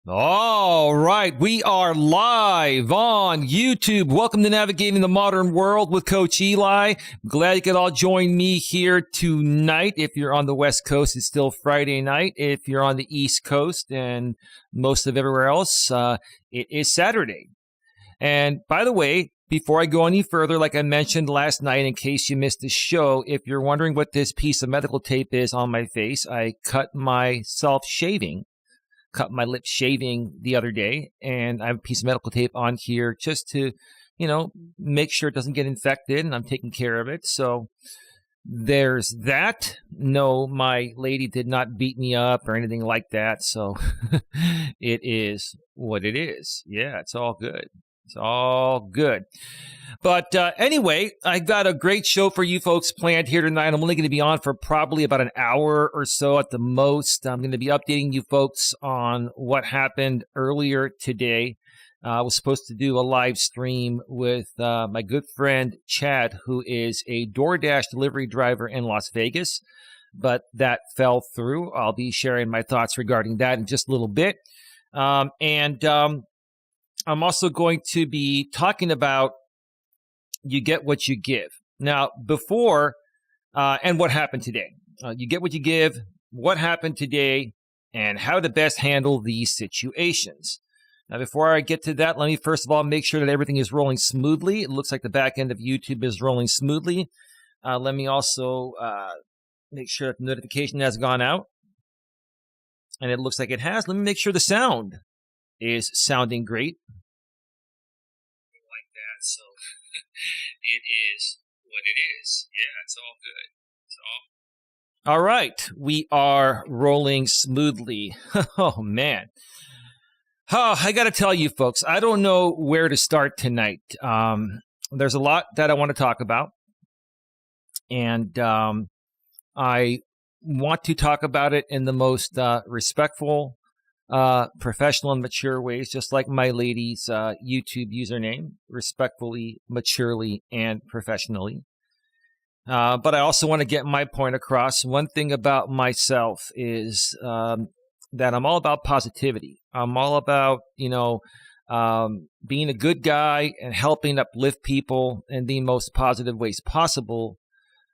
All right, we are live on YouTube. Welcome to Navigating the Modern World with Coach Eli. Glad you could all join me here tonight. If you're on the West Coast, it's still Friday night. If you're on the East Coast and most of everywhere else, it is Saturday. And by the way, before I go any further, like I mentioned last night, in case you missed the show, if you're wondering what this piece of medical tape is on my face, I cut my lip shaving the other day, and I have a piece of medical tape on here just to, make sure it doesn't get infected, and I'm taking care of it. So there's that. No, my lady did not beat me up or anything like that. So it is what it is. Yeah, it's all good. It's all good. But anyway, I got a great show for you folks planned here tonight. I'm only going to be on for probably about an hour or so at the most. I'm going to be updating you folks on what happened earlier today. I was supposed to do a live stream with my good friend Chad, who is a DoorDash delivery driver in Las Vegas, but that fell through. I'll be sharing my thoughts regarding that in just a little bit. I'm also going to be talking about you get what you give. Now, before, and what happened today. You get what you give, what happened today, and how to best handle these situations. Now, before I get to that, let me first of all make sure that everything is rolling smoothly. It looks like the back end of YouTube is rolling smoothly. Let me also make sure that the notification has gone out. And it looks like it has. Let me make sure the sound is sounding great. Like that, so it is what it is. Yeah, it's all good. All right, we are rolling smoothly. Oh, man. Oh, I got to tell you, folks, I don't know where to start tonight. There's a lot that I want to talk about, and I want to talk about it in the most respectful, professional and mature ways, just like my lady's YouTube username, respectfully, maturely, and professionally. But I also want to get my point across. One thing about myself is that I'm all about positivity. I'm all about, being a good guy and helping uplift people in the most positive ways possible.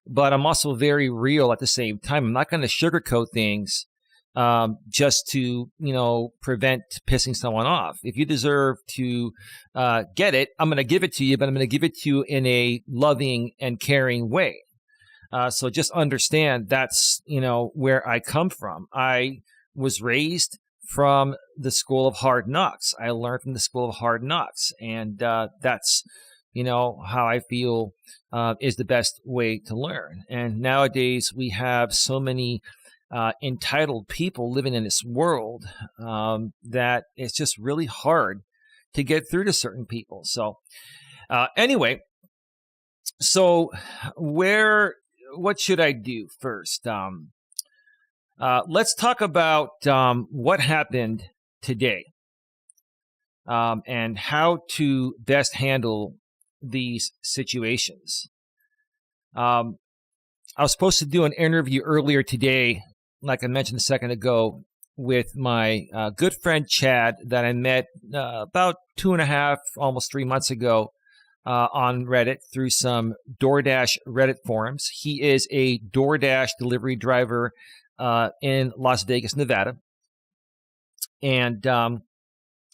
But I'm also very real at the same time. I'm not going to sugarcoat things just to, prevent pissing someone off. If you deserve to get it, I'm going to give it to you, but I'm going to give it to you in a loving and caring way. So just understand that's, where I come from. I was raised from the school of hard knocks. I learned from the school of hard knocks. And that's, how I feel is the best way to learn. And nowadays we have so many entitled people living in this world that it's just really hard to get through to certain people. So anyway, so what should I do first? Let's talk about what happened today and how to best handle these situations. I was supposed to do an interview earlier today, like I mentioned a second ago, with my good friend Chad that I met about 2.5, almost 3 months ago on Reddit through some DoorDash Reddit forums. He is a DoorDash delivery driver in Las Vegas, Nevada. And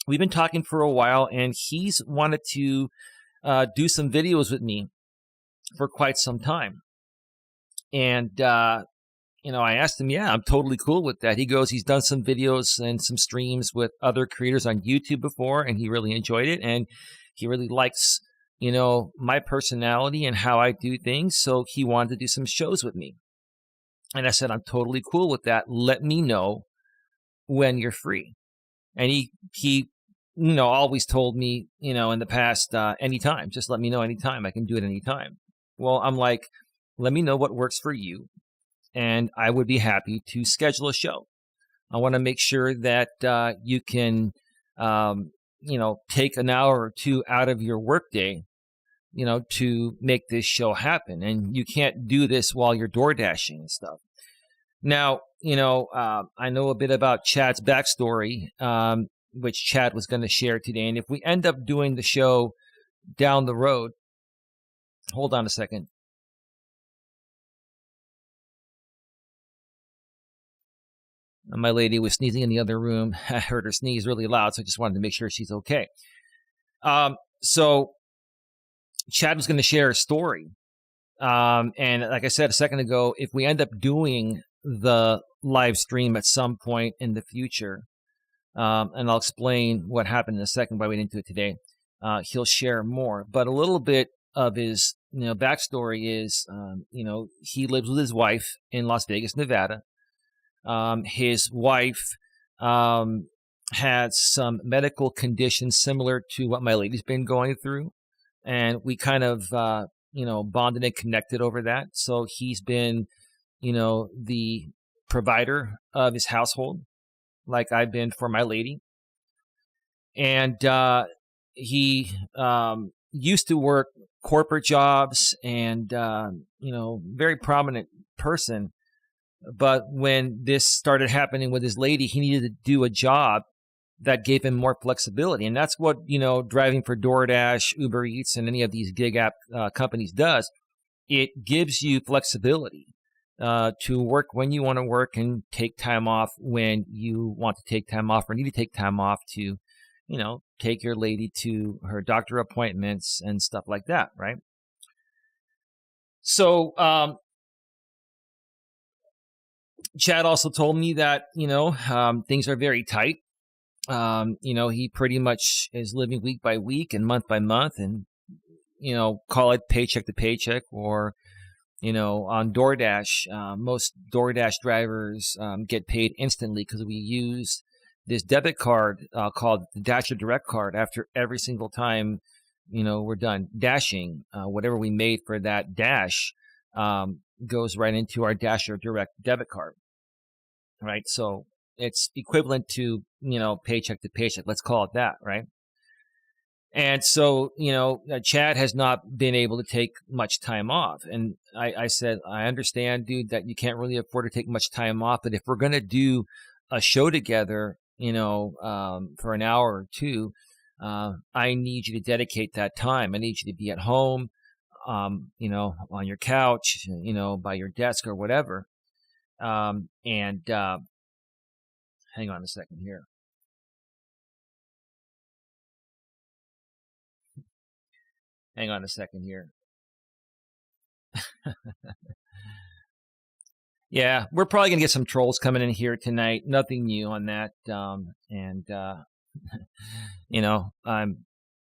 we've been talking for a while, and he's wanted to do some videos with me for quite some time. And, I asked him, yeah, I'm totally cool with that. He goes, he's done some videos and some streams with other creators on YouTube before, and he really enjoyed it. And he really likes, my personality and how I do things. So he wanted to do some shows with me. And I said, I'm totally cool with that. Let me know when you're free. And he always told me, in the past, anytime, just let me know anytime. I can do it anytime. Well, I'm like, let me know what works for you, and I would be happy to schedule a show. I want to make sure that you can, take an hour or two out of your workday, to make this show happen. And you can't do this while you're door dashing and stuff. Now, I know a bit about Chad's backstory. which Chad was going to share today. And if we end up doing the show down the road, hold on a second. My lady was sneezing in the other room. I heard her sneeze really loud, so I just wanted to make sure she's okay. So Chad was going to share a story. And like I said a second ago, if we end up doing the live stream at some point in the future, and I'll explain what happened in a second, why we didn't do it today, he'll share more. But a little bit of his backstory is, he lives with his wife in Las Vegas, Nevada. His wife had some medical conditions similar to what my lady's been going through. And we kind of, bonded and connected over that. So he's been, the provider of his household, like I've been for my lady. And he used to work corporate jobs and, very prominent person. But when this started happening with his lady, he needed to do a job that gave him more flexibility. And that's what, driving for DoorDash, Uber Eats, and any of these gig app companies does. It gives you flexibility to work when you want to work and take time off when you want to take time off or need to take time off to, take your lady to her doctor appointments and stuff like that, right? So, Chad also told me that, things are very tight. He pretty much is living week by week and month by month and, call it paycheck to paycheck or, on DoorDash. Most DoorDash drivers get paid instantly because we use this debit card called the Dasher Direct card after every single time, we're done dashing. Whatever we made for that dash goes right into our Dasher Direct debit card, right? So it's equivalent to, paycheck to paycheck. Let's call it that, right? And so, Chad has not been able to take much time off. And I said, I understand, dude, that you can't really afford to take much time off. But if we're going to do a show together, for an hour or two, I need you to dedicate that time. I need you to be at home, on your couch, by your desk or whatever. Hang on a second here. Hang on a second here. Yeah, we're probably going to get some trolls coming in here tonight. Nothing new on that. I'm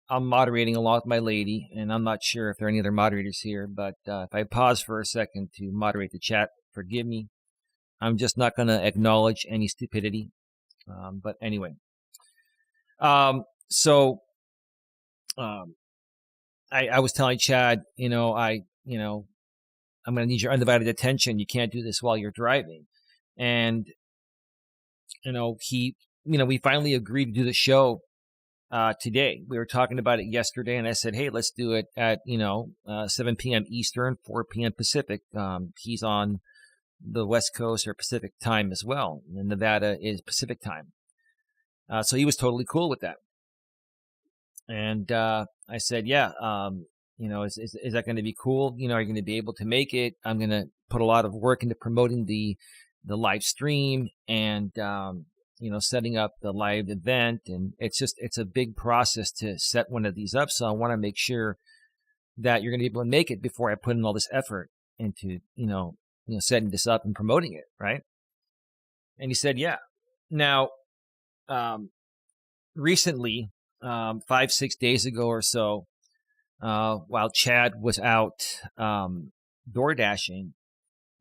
moderating along with my lady, and I'm not sure if there are any other moderators here, but if I pause for a second to moderate the chat, forgive me. I'm just not going to acknowledge any stupidity. But anyway. I was telling Chad, I'm going to need your undivided attention. You can't do this while you're driving. And, we finally agreed to do the show today. We were talking about it yesterday, and I said, hey, let's do it at, 7 p.m. Eastern, 4 p.m. Pacific. He's on the West Coast or Pacific time as well. And Nevada is Pacific time. So he was totally cool with that. And I said, yeah, is that going to be cool? Are you going to be able to make it? I'm going to put a lot of work into promoting the live stream and, setting up the live event. And it's a big process to set one of these up. So I want to make sure that you're going to be able to make it before I put in all this effort into, setting this up and promoting it. Right. And he said, yeah. Now, recently, 5-6 days ago or so, while Chad was out door dashing,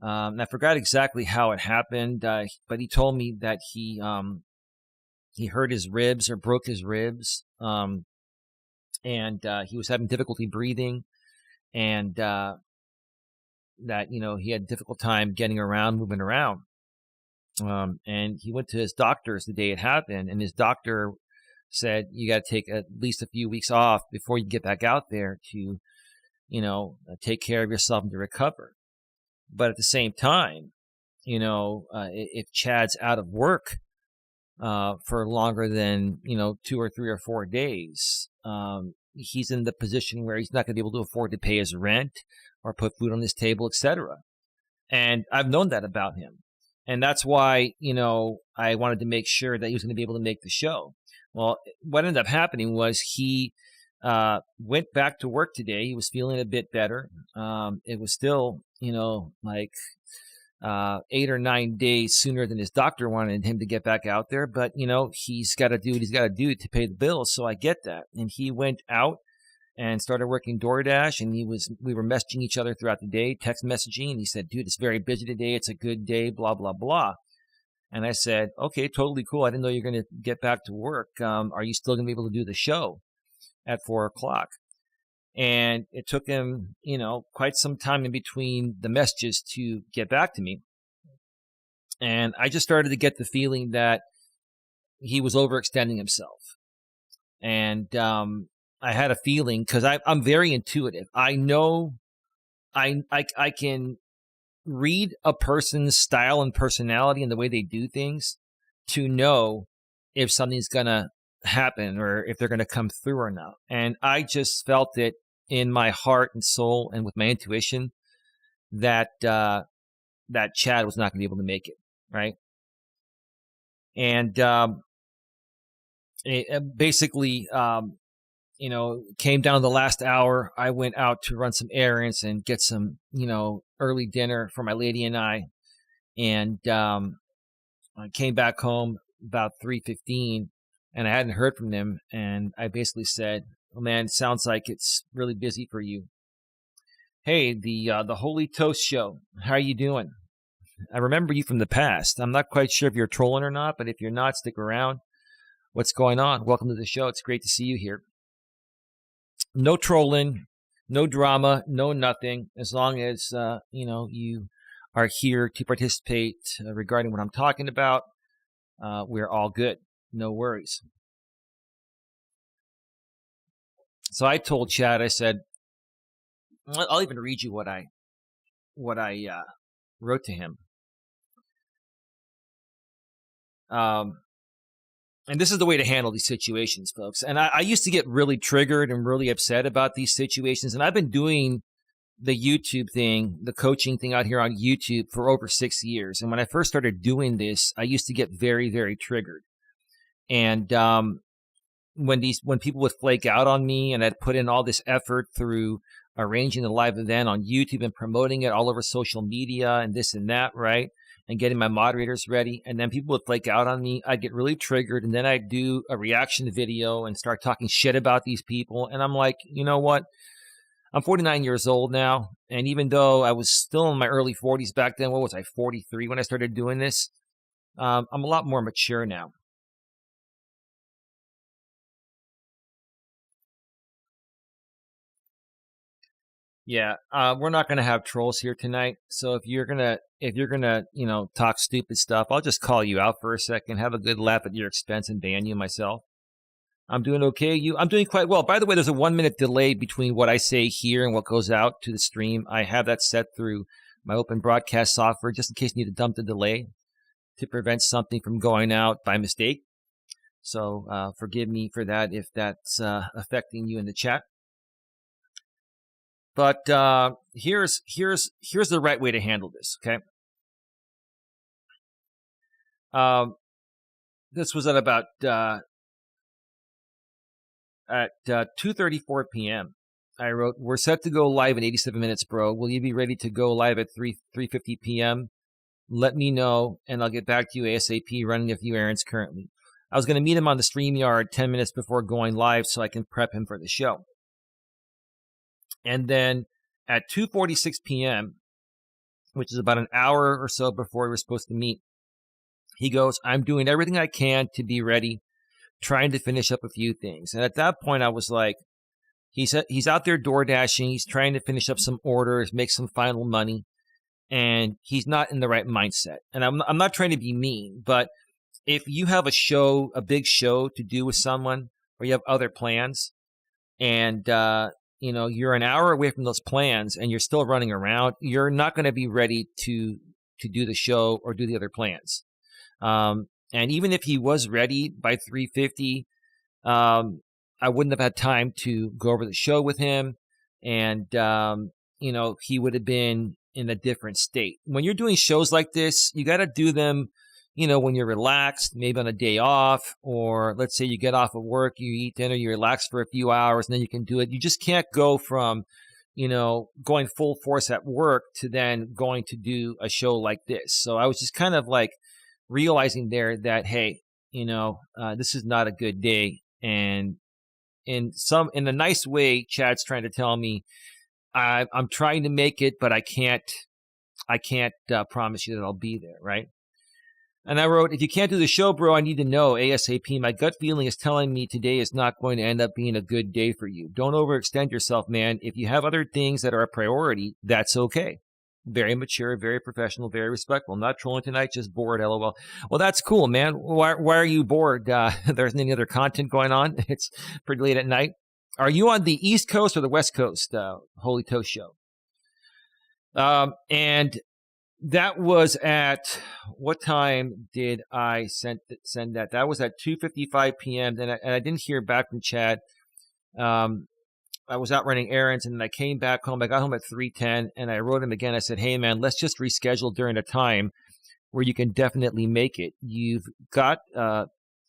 and I forgot exactly how it happened, but he told me that he hurt his ribs or broke his ribs, and he was having difficulty breathing, and that he had a difficult time getting around, moving around, and he went to his doctor's the day it happened, and his doctor said, you got to take at least a few weeks off before you get back out there to, take care of yourself and to recover. But at the same time, if Chad's out of work, for longer than 2 or 3 or 4 days. He's in the position where he's not going to be able to afford to pay his rent or put food on his table, etc. And I've known that about him. And that's why, I wanted to make sure that he was going to be able to make the show. Well, what ended up happening was he went back to work today. He was feeling a bit better. It was still, like 8 or 9 days sooner than his doctor wanted him to get back out there. But, he's got to do what he's got to do to pay the bills. So I get that. And he went out and started working DoorDash, and we were messaging each other throughout the day, text messaging, and he said, dude, it's very busy today. It's a good day, blah, blah, blah. And I said, okay, totally cool. I didn't know you're going to get back to work. Are you still going to be able to do the show at 4:00? And it took him, quite some time in between the messages to get back to me. And I just started to get the feeling that he was overextending himself. And I had a feeling, because I'm very intuitive. I know I can read a person's style and personality and the way they do things to know if something's going to happen or if they're going to come through or not. And I just felt it in my heart and soul and with my intuition that that Chad was not going to be able to make it, right? And it basically came down to the last hour. I went out to run some errands and get some, early dinner for my lady and I. And I came back home about 3:15, and I hadn't heard from them. And I basically said, "Oh man, it sounds like it's really busy for you. Hey, the Holy Toast Show, how are you doing? I remember you from the past. I'm not quite sure if you're trolling or not, but if you're not, stick around. What's going on? Welcome to the show. It's great to see you here." No trolling, no drama, no nothing. As long as, you are here to participate regarding what I'm talking about, we're all good. No worries. So I told Chad, I said, I'll even read you what I wrote to him. And this is the way to handle these situations, folks. And I used to get really triggered and really upset about these situations. And I've been doing the YouTube thing, the coaching thing out here on YouTube for over 6 years. And when I first started doing this, I used to get very, very triggered. And when people would flake out on me, and I'd put in all this effort through arranging a live event on YouTube and promoting it all over social media and this and that, right? And getting my moderators ready. And then people would flake out on me. I'd get really triggered. And then I'd do a reaction video and start talking shit about these people. And I'm like, you know what? I'm 49 years old now. And even though I was still in my early 40s back then, what was I, 43 when I started doing this? I'm a lot more mature now. Yeah, we're not gonna have trolls here tonight. So if you're gonna, talk stupid stuff, I'll just call you out for a second, have a good laugh at your expense, and ban you myself. I'm doing okay. I'm doing quite well. By the way, there's a 1-minute delay between what I say here and what goes out to the stream. I have that set through my open broadcast software, just in case you need to dump the delay to prevent something from going out by mistake. So forgive me for that if that's affecting you in the chat. But here's the right way to handle this, okay? This was at about at 2:34 p.m. I wrote, "We're set to go live in 87 minutes, bro. Will you be ready to go live at 3:50 p.m.? Let me know, and I'll get back to you ASAP, running a few errands currently." I was going to meet him on the StreamYard 10 minutes before going live so I can prep him for the show. And then at 2:46 p.m., which is about an hour or so before we were supposed to meet, he goes, "I'm doing everything I can to be ready, trying to finish up a few things." And at that point, I was like, he's out there door dashing. He's trying to finish up some orders, make some final money, and he's not in the right mindset. And I'm not trying to be mean, but if you have a big show to do with someone, or you have other plans, and you're an hour away from those plans and you're still running around, you're not going to be ready to do the show or do the other plans. And even if he was ready by 3:50, I wouldn't have had time to go over the show with him. And, he would have been in a different state. When you're doing shows like this, you got to do them, when you're relaxed, maybe on a day off, or let's say you get off of work, you eat dinner, you relax for a few hours, and then you can do it. You just can't go from, going full force at work to then going to do a show like this. So I was just kind of like realizing there that, hey, this is not a good day. And in a nice way, Chad's trying to tell me I'm trying to make it, but I can't promise you that I'll be there, right? And I wrote, if you can't do the show, bro, I need to know ASAP. My gut feeling is telling me today is not going to end up being a good day for you. Don't overextend yourself, man. If you have other things that are a priority, that's okay. Very mature, very professional, very respectful. Not trolling tonight, just bored, LOL. Well, that's cool, man. Why are you bored? There isn't any other content going on. It's pretty late at night. Are you on the East Coast or the West Coast, Holy Toast Show? And that was at, what time did I send that? That was at 2:55 p.m. And I didn't hear back from Chad. I was out running errands, and then I came back home. I got home at 3:10, and I wrote him again. I said, hey, man, let's just reschedule during a time where you can definitely make it. You've got, hold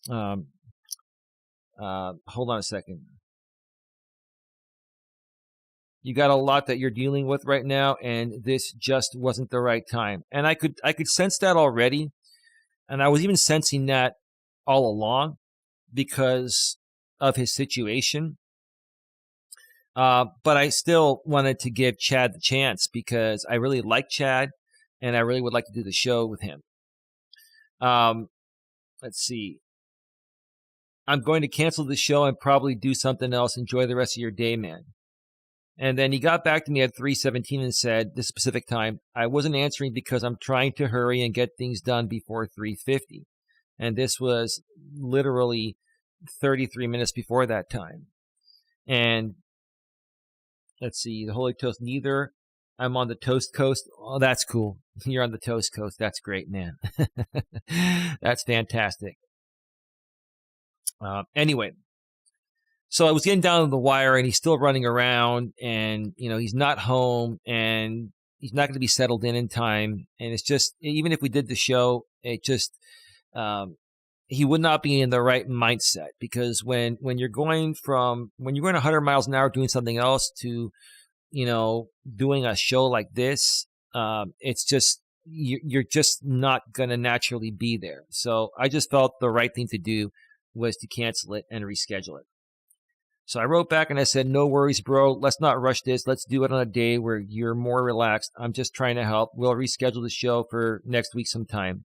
on a second. You got a lot that you're dealing with right now, and this just wasn't the right time. And I could sense that already, and I was even sensing that all along because of his situation. But I still wanted to give Chad the chance because I really like Chad, and I really would like to do the show with him. Let's see. I'm going to cancel the show and probably do something else. Enjoy the rest of your day, man. And then he got back to me at 3:17 and said, this specific time, I wasn't answering because I'm trying to hurry and get things done before 3:50. And this was literally 33 minutes before that time. And let's see, the Holy Toast, neither. I'm on the Toast Coast. Oh, that's cool. You're on the Toast Coast. That's great, man. That's fantastic. Anyway. So I was getting down to the wire, and he's still running around, and, he's not home, and he's not going to be settled in time. And it's just, even if we did the show, it just, he would not be in the right mindset, because when you're going 100 miles an hour doing something else to, doing a show like this, it's just, you're just not going to naturally be there. So I just felt the right thing to do was to cancel it and reschedule it. So I wrote back and I said, no worries, bro. Let's not rush this. Let's do it on a day where you're more relaxed. I'm just trying to help. We'll reschedule the show for next week sometime.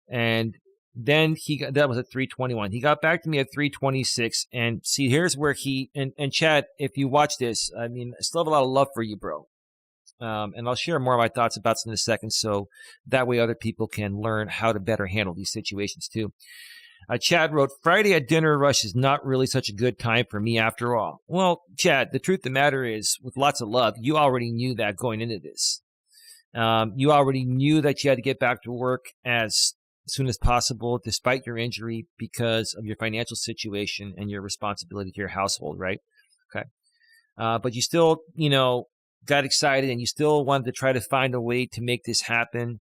And then that was at 3:21. He got back to me at 3:26. And see, here's where and Chad, if you watch this, I mean, I still have a lot of love for you, bro. And I'll share more of my thoughts about this in a second, so that way other people can learn how to better handle these situations too. Chad wrote, Friday at dinner rush is not really such a good time for me after all. Well, Chad, the truth of the matter is, with lots of love, you already knew that going into this. You already knew that you had to get back to work as soon as possible, despite your injury, because of your financial situation and your responsibility to your household, right? Okay. But you still, got excited, and you still wanted to try to find a way to make this happen.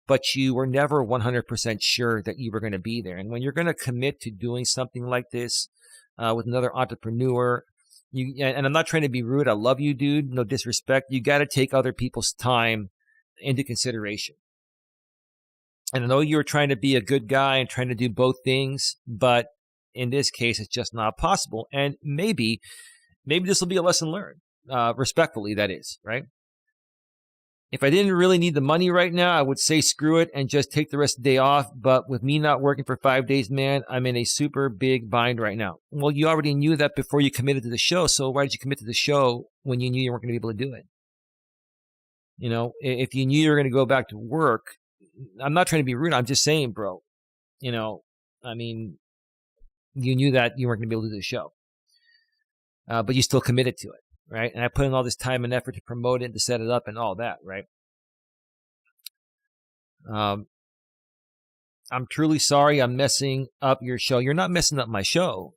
But you were never 100% sure that you were going to be there. And when you're going to commit to doing something like this with another entrepreneur, and I'm not trying to be rude. I love you, dude. No disrespect. You got to take other people's time into consideration. And I know you're trying to be a good guy and trying to do both things, but in this case, it's just not possible. And maybe this will be a lesson learned. Respectfully, that is, right? If I didn't really need the money right now, I would say screw it and just take the rest of the day off. But with me not working for 5 days, man, I'm in a super big bind right now. Well, you already knew that before you committed to the show. So why did you commit to the show when you knew you weren't going to be able to do it? If you knew you were going to go back to work, I'm not trying to be rude. I'm just saying, bro, you knew that you weren't going to be able to do the show. But you still committed to it. Right. And I put in all this time and effort to promote it, to set it up and all that. Right. I'm truly sorry I'm messing up your show. You're not messing up my show.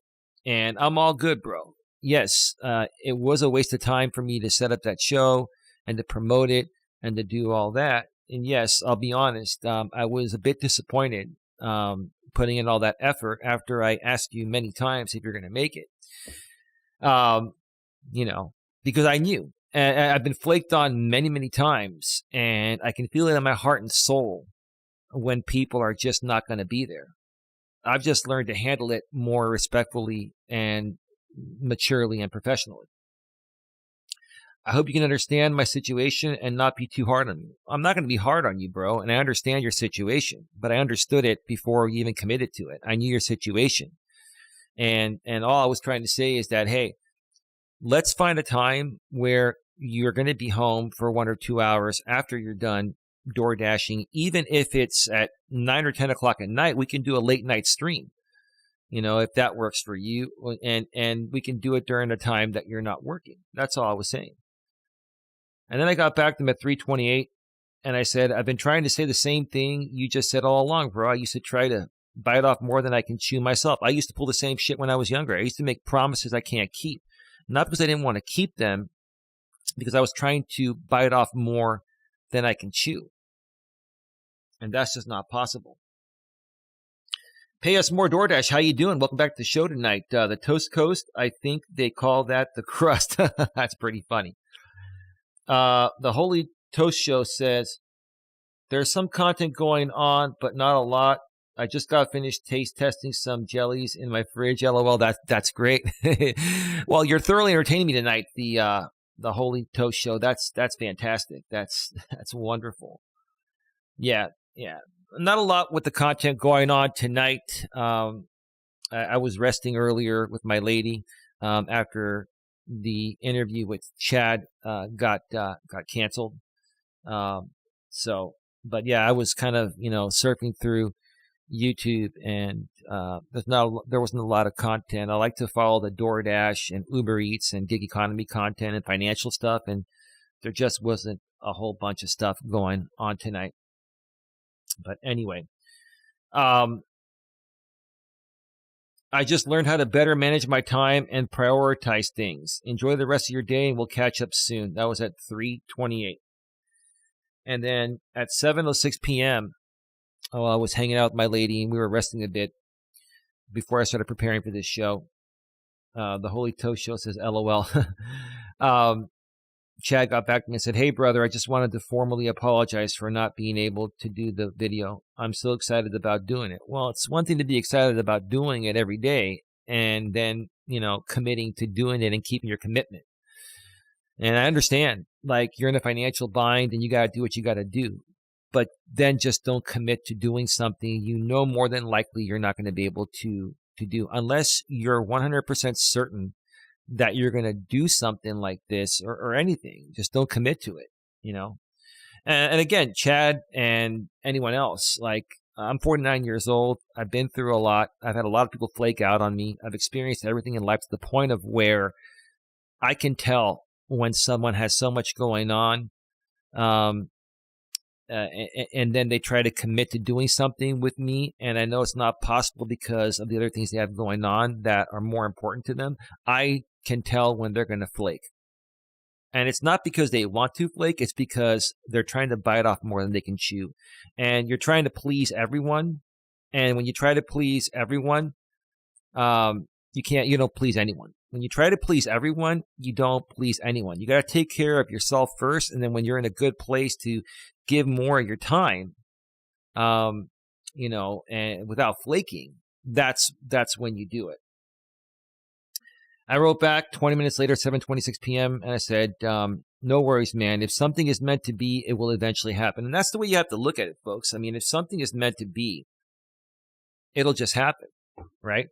And I'm all good, bro. Yes, it was a waste of time for me to set up that show and to promote it and to do all that. And yes, I'll be honest, I was a bit disappointed putting in all that effort after I asked you many times if you're going to make it. Because I knew. And I've been flaked on many, many times, and I can feel it in my heart and soul when people are just not going to be there. I've just learned to handle it more respectfully and maturely and professionally. I hope you can understand my situation and not be too hard on me. I'm not going to be hard on you, bro, and I understand your situation, but I understood it before you even committed to it. I knew your situation. And all I was trying to say is that, hey, let's find a time where you're going to be home for 1 or 2 hours after you're done door dashing. Even if it's at 9 or 10 o'clock at night, we can do a late night stream, if that works for you. And we can do it during a time that you're not working. That's all I was saying. And then I got back to them at 3:28, and I said, I've been trying to say the same thing you just said all along, bro. I used to try to bite off more than I can chew myself. I used to pull the same shit when I was younger. I used to make promises I can't keep. Not because I didn't want to keep them, because I was trying to bite off more than I can chew. And that's just not possible. Pay us more DoorDash. How you doing? Welcome back to the show tonight. The Toast Coast, I think they call that the crust. That's pretty funny. The Holy Toast Show says, there's some content going on, but not a lot. I just got finished taste testing some jellies in my fridge. LOL, that's great. Well, you're thoroughly entertaining me tonight, the Holy Toast Show. That's fantastic. That's wonderful. Yeah. Not a lot with the content going on tonight. I was resting earlier with my lady after the interview with Chad got canceled. But yeah, I was kind of surfing through YouTube, and there wasn't a lot of content. I like to follow the DoorDash and Uber Eats and gig economy content and financial stuff, and there just wasn't a whole bunch of stuff going on tonight. But anyway, I just learned how to better manage my time and prioritize things. Enjoy the rest of your day, and we'll catch up soon. That was at 3:28. And then at 7:06 p.m., I was hanging out with my lady, and we were resting a bit before I started preparing for this show. The Holy Toast Show says, LOL. Chad got back to me and said, hey, brother, I just wanted to formally apologize for not being able to do the video. I'm so excited about doing it. Well, it's one thing to be excited about doing it every day and then, committing to doing it and keeping your commitment. And I understand, like, you're in a financial bind and you got to do what you got to do. But then just don't commit to doing something more than likely you're not going to be able to do unless you're 100% certain that you're going to do something like this or anything. Just don't commit to it, And again, Chad and anyone else, like, I'm 49 years old. I've been through a lot. I've had a lot of people flake out on me. I've experienced everything in life to the point of where I can tell when someone has so much going on, and then they try to commit to doing something with me, and I know it's not possible because of the other things they have going on that are more important to them. I can tell when they're going to flake. And it's not because they want to flake, it's because they're trying to bite off more than they can chew. And you're trying to please everyone, and when you try to please everyone, you don't please anyone. When you try to please everyone, you don't please anyone. You got to take care of yourself first, and then when you're in a good place to give more of your time, and without flaking, that's when you do it. I wrote back 20 minutes later, 7:26 p.m., and I said, no worries, man. If something is meant to be, it will eventually happen. And that's the way you have to look at it, folks. I mean, if something is meant to be, it'll just happen, right?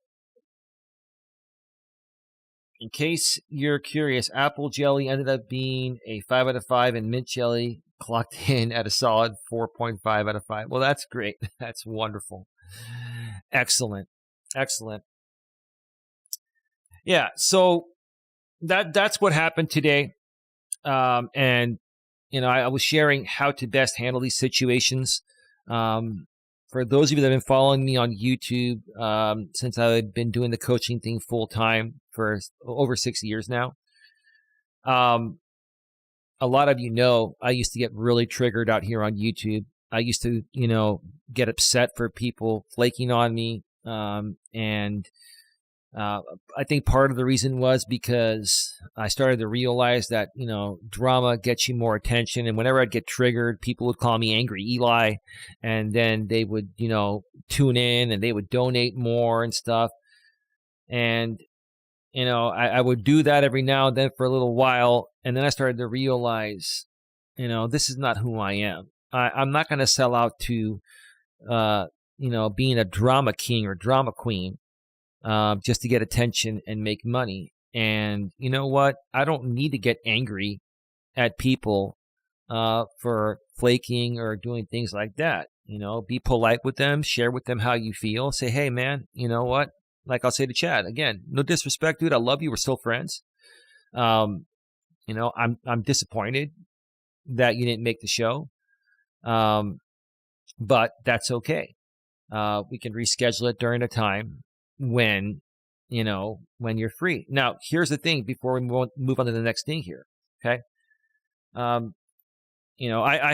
In case you're curious, apple jelly ended up being a 5 out of 5, and mint jelly clocked in at a solid 4.5 out of 5. Well, that's great. That's wonderful. Excellent. Yeah, so that's what happened today. And I was sharing how to best handle these situations. for those of you that have been following me on YouTube, since I've been doing the coaching thing full time for over 6 years now, a lot of you know I used to get really triggered out here on YouTube. I used to, get upset for people flaking on me. And I think part of the reason was because I started to realize that, drama gets you more attention. And whenever I'd get triggered, people would call me Angry Eli. And then they would, tune in and they would donate more and stuff. And, I would do that every now and then for a little while. And then I started to realize, this is not who I am. I'm not going to sell out to, being a drama king or drama queen. Just to get attention and make money. And you know what? I don't need to get angry at people for flaking or doing things like that. Be polite with them, share with them how you feel. Say, hey, man, you know what? Like I'll say to Chad, again, no disrespect, dude. I love you. We're still friends. I'm disappointed that you didn't make the show. But that's okay. We can reschedule it during a time when you're free. Now, here's the thing before we move on to the next thing here. Okay. I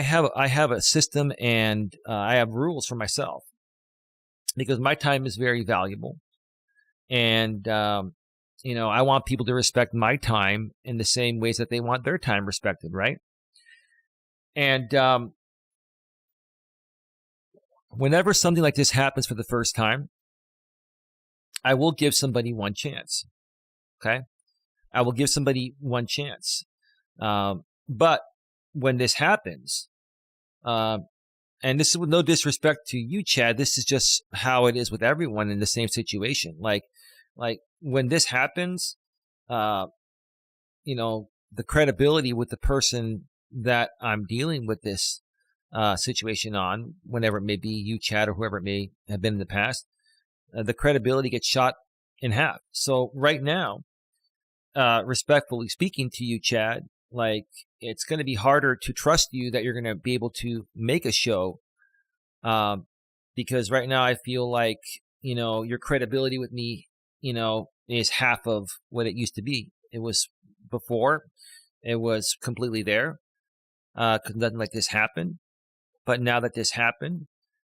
have a system and I have rules for myself because my time is very valuable. And, I want people to respect my time in the same ways that they want their time respected. Right. And, whenever something like this happens for the first time, I will give somebody one chance. Okay. I will give somebody one chance. But when this happens, and this is with no disrespect to you, Chad, this is just how it is with everyone in the same situation. Like when this happens, the credibility with the person that I'm dealing with this situation on, whenever it may be you, Chad, or whoever it may have been in the past, the credibility gets shot in half. So right now, respectfully speaking to you, Chad, it's going to be harder to trust you that you're going to be able to make a show. Because right now I feel like, your credibility with me, is half of what it used to be. It was before, it was completely there. 'Cause nothing like this happened. But now that this happened,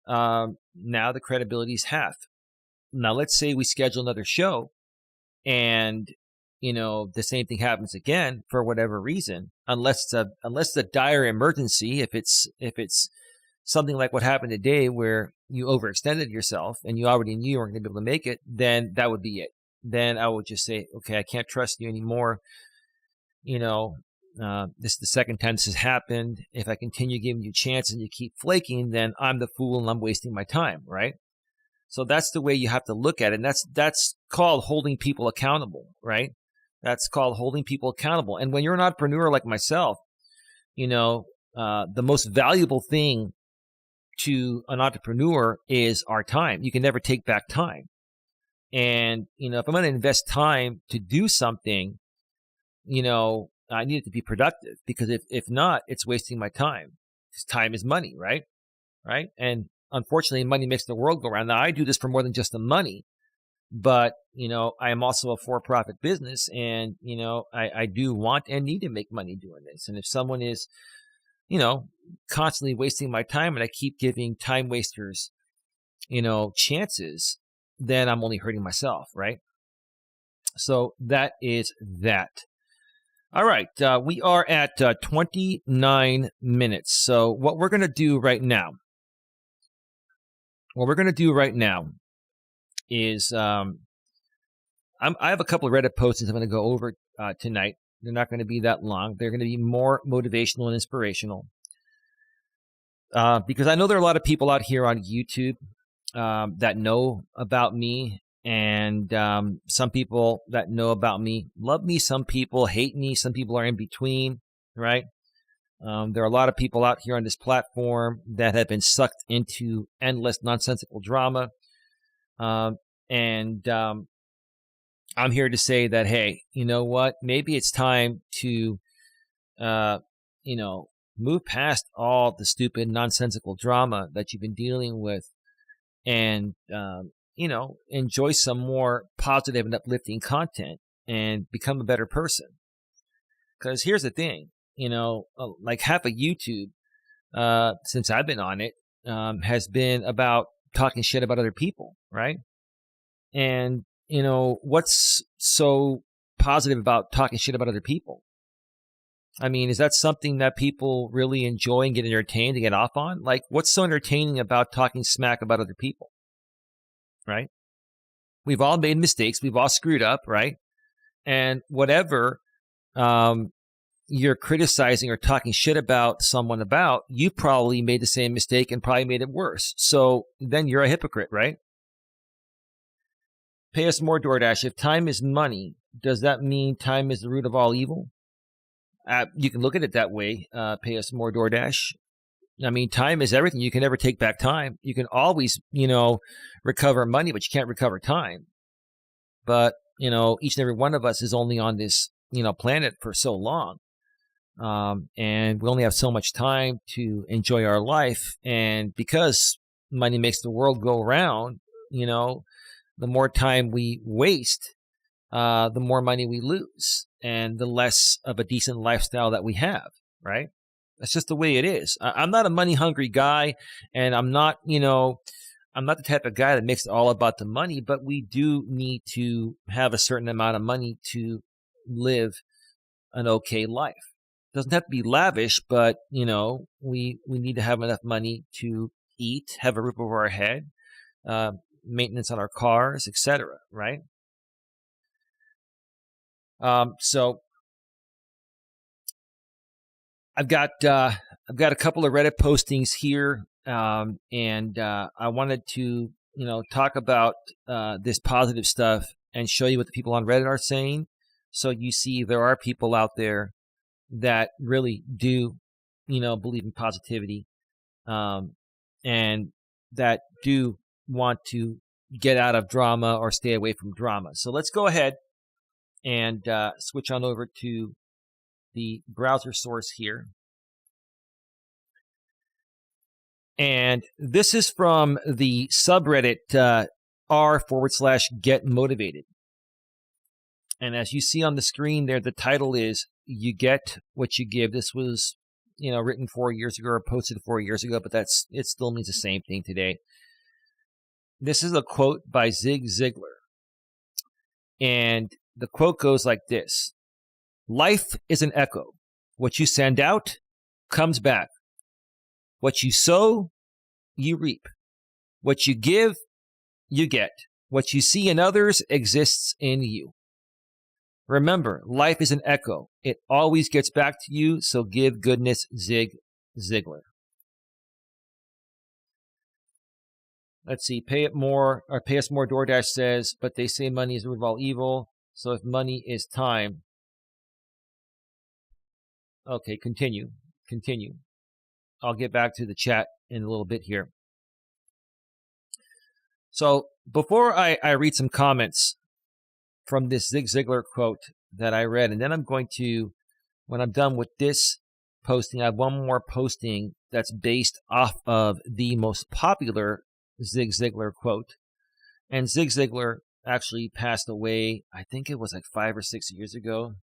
now the credibility is half. Now, let's say we schedule another show and, the same thing happens again for whatever reason, unless it's a dire emergency. If it's something like what happened today where you overextended yourself and you already knew you weren't going to be able to make it, then that would be it. Then I would just say, okay, I can't trust you anymore. This is the second time this has happened. If I continue giving you chances and you keep flaking, then I'm the fool and I'm wasting my time, right? So that's the way you have to look at it. And that's called holding people accountable, right? That's called holding people accountable. And when you're an entrepreneur like myself, the most valuable thing to an entrepreneur is our time. You can never take back time. And, if I'm going to invest time to do something, I need it to be productive, because if not, it's wasting my time, because time is money, right? Right. And unfortunately, money makes the world go round. Now, I do this for more than just the money, but, I am also a for-profit business, and, I do want and need to make money doing this. And if someone is, constantly wasting my time and I keep giving time wasters, chances, then I'm only hurting myself, right? So that is that. All right, we are at 29 minutes. So what we're going to do right now is I have a couple of Reddit postings I'm going to go over tonight. They're not going to be that long. They're going to be more motivational and inspirational. Because I know there are a lot of people out here on YouTube that know about me. And some people that know about me love me. Some people hate me. Some people are in between, right? There are a lot of people out here on this platform that have been sucked into endless nonsensical drama. And I'm here to say that, hey, you know what? Maybe it's time to, move past all the stupid nonsensical drama that you've been dealing with and, enjoy some more positive and uplifting content and become a better person. Because here's the thing, like half of YouTube, since I've been on it, has been about talking shit about other people, right? And, what's so positive about talking shit about other people? I mean, is that something that people really enjoy and get entertained to get off on? Like, what's so entertaining about talking smack about other people, right? We've all made mistakes. We've all screwed up, right? And whatever you're criticizing or talking shit about someone about, you probably made the same mistake and probably made it worse. So then you're a hypocrite, right? Pay us more, DoorDash. If time is money, does that mean time is the root of all evil? You can look at it that way. Pay us more, DoorDash. I mean, time is everything. You can never take back time. You can always, recover money, but you can't recover time. But, each and every one of us is only on this, planet for so long. And we only have so much time to enjoy our life. And because money makes the world go round, the more time we waste, the more money we lose and the less of a decent lifestyle that we have, right? That's just the way it is. I'm not a money hungry guy, and I'm not the type of guy that makes it all about the money, but we do need to have a certain amount of money to live an okay life. It doesn't have to be lavish, but, we need to have enough money to eat, have a roof over our head, maintenance on our cars, etc., right? So I've got a couple of Reddit postings here, and I wanted to talk about this positive stuff and show you what the people on Reddit are saying. So you see, there are people out there that really do believe in positivity, and that do want to get out of drama or stay away from drama. So let's go ahead and switch on over to the browser source here. And this is from the subreddit r/get motivated. And as you see on the screen there, the title is "You Get What You Give." This was, written 4 years ago or posted 4 years ago, but it still means the same thing today. This is a quote by Zig Ziglar. And the quote goes like this: "Life is an echo. What you send out comes back. What you sow, you reap. What you give, you get. What you see in others exists in you. Remember, life is an echo. It always gets back to you, so give goodness." Zig Ziglar. Let's see. Pay us more, DoorDash says, but they say money is the root of all evil. So if money is time. Okay, continue. I'll get back to the chat in a little bit here. So before I read some comments from this Zig Ziglar quote that I read, and then I'm going to, when I'm done with this posting, I have one more posting that's based off of the most popular Zig Ziglar quote. And Zig Ziglar actually passed away, I think it was like 5 or 6 years ago.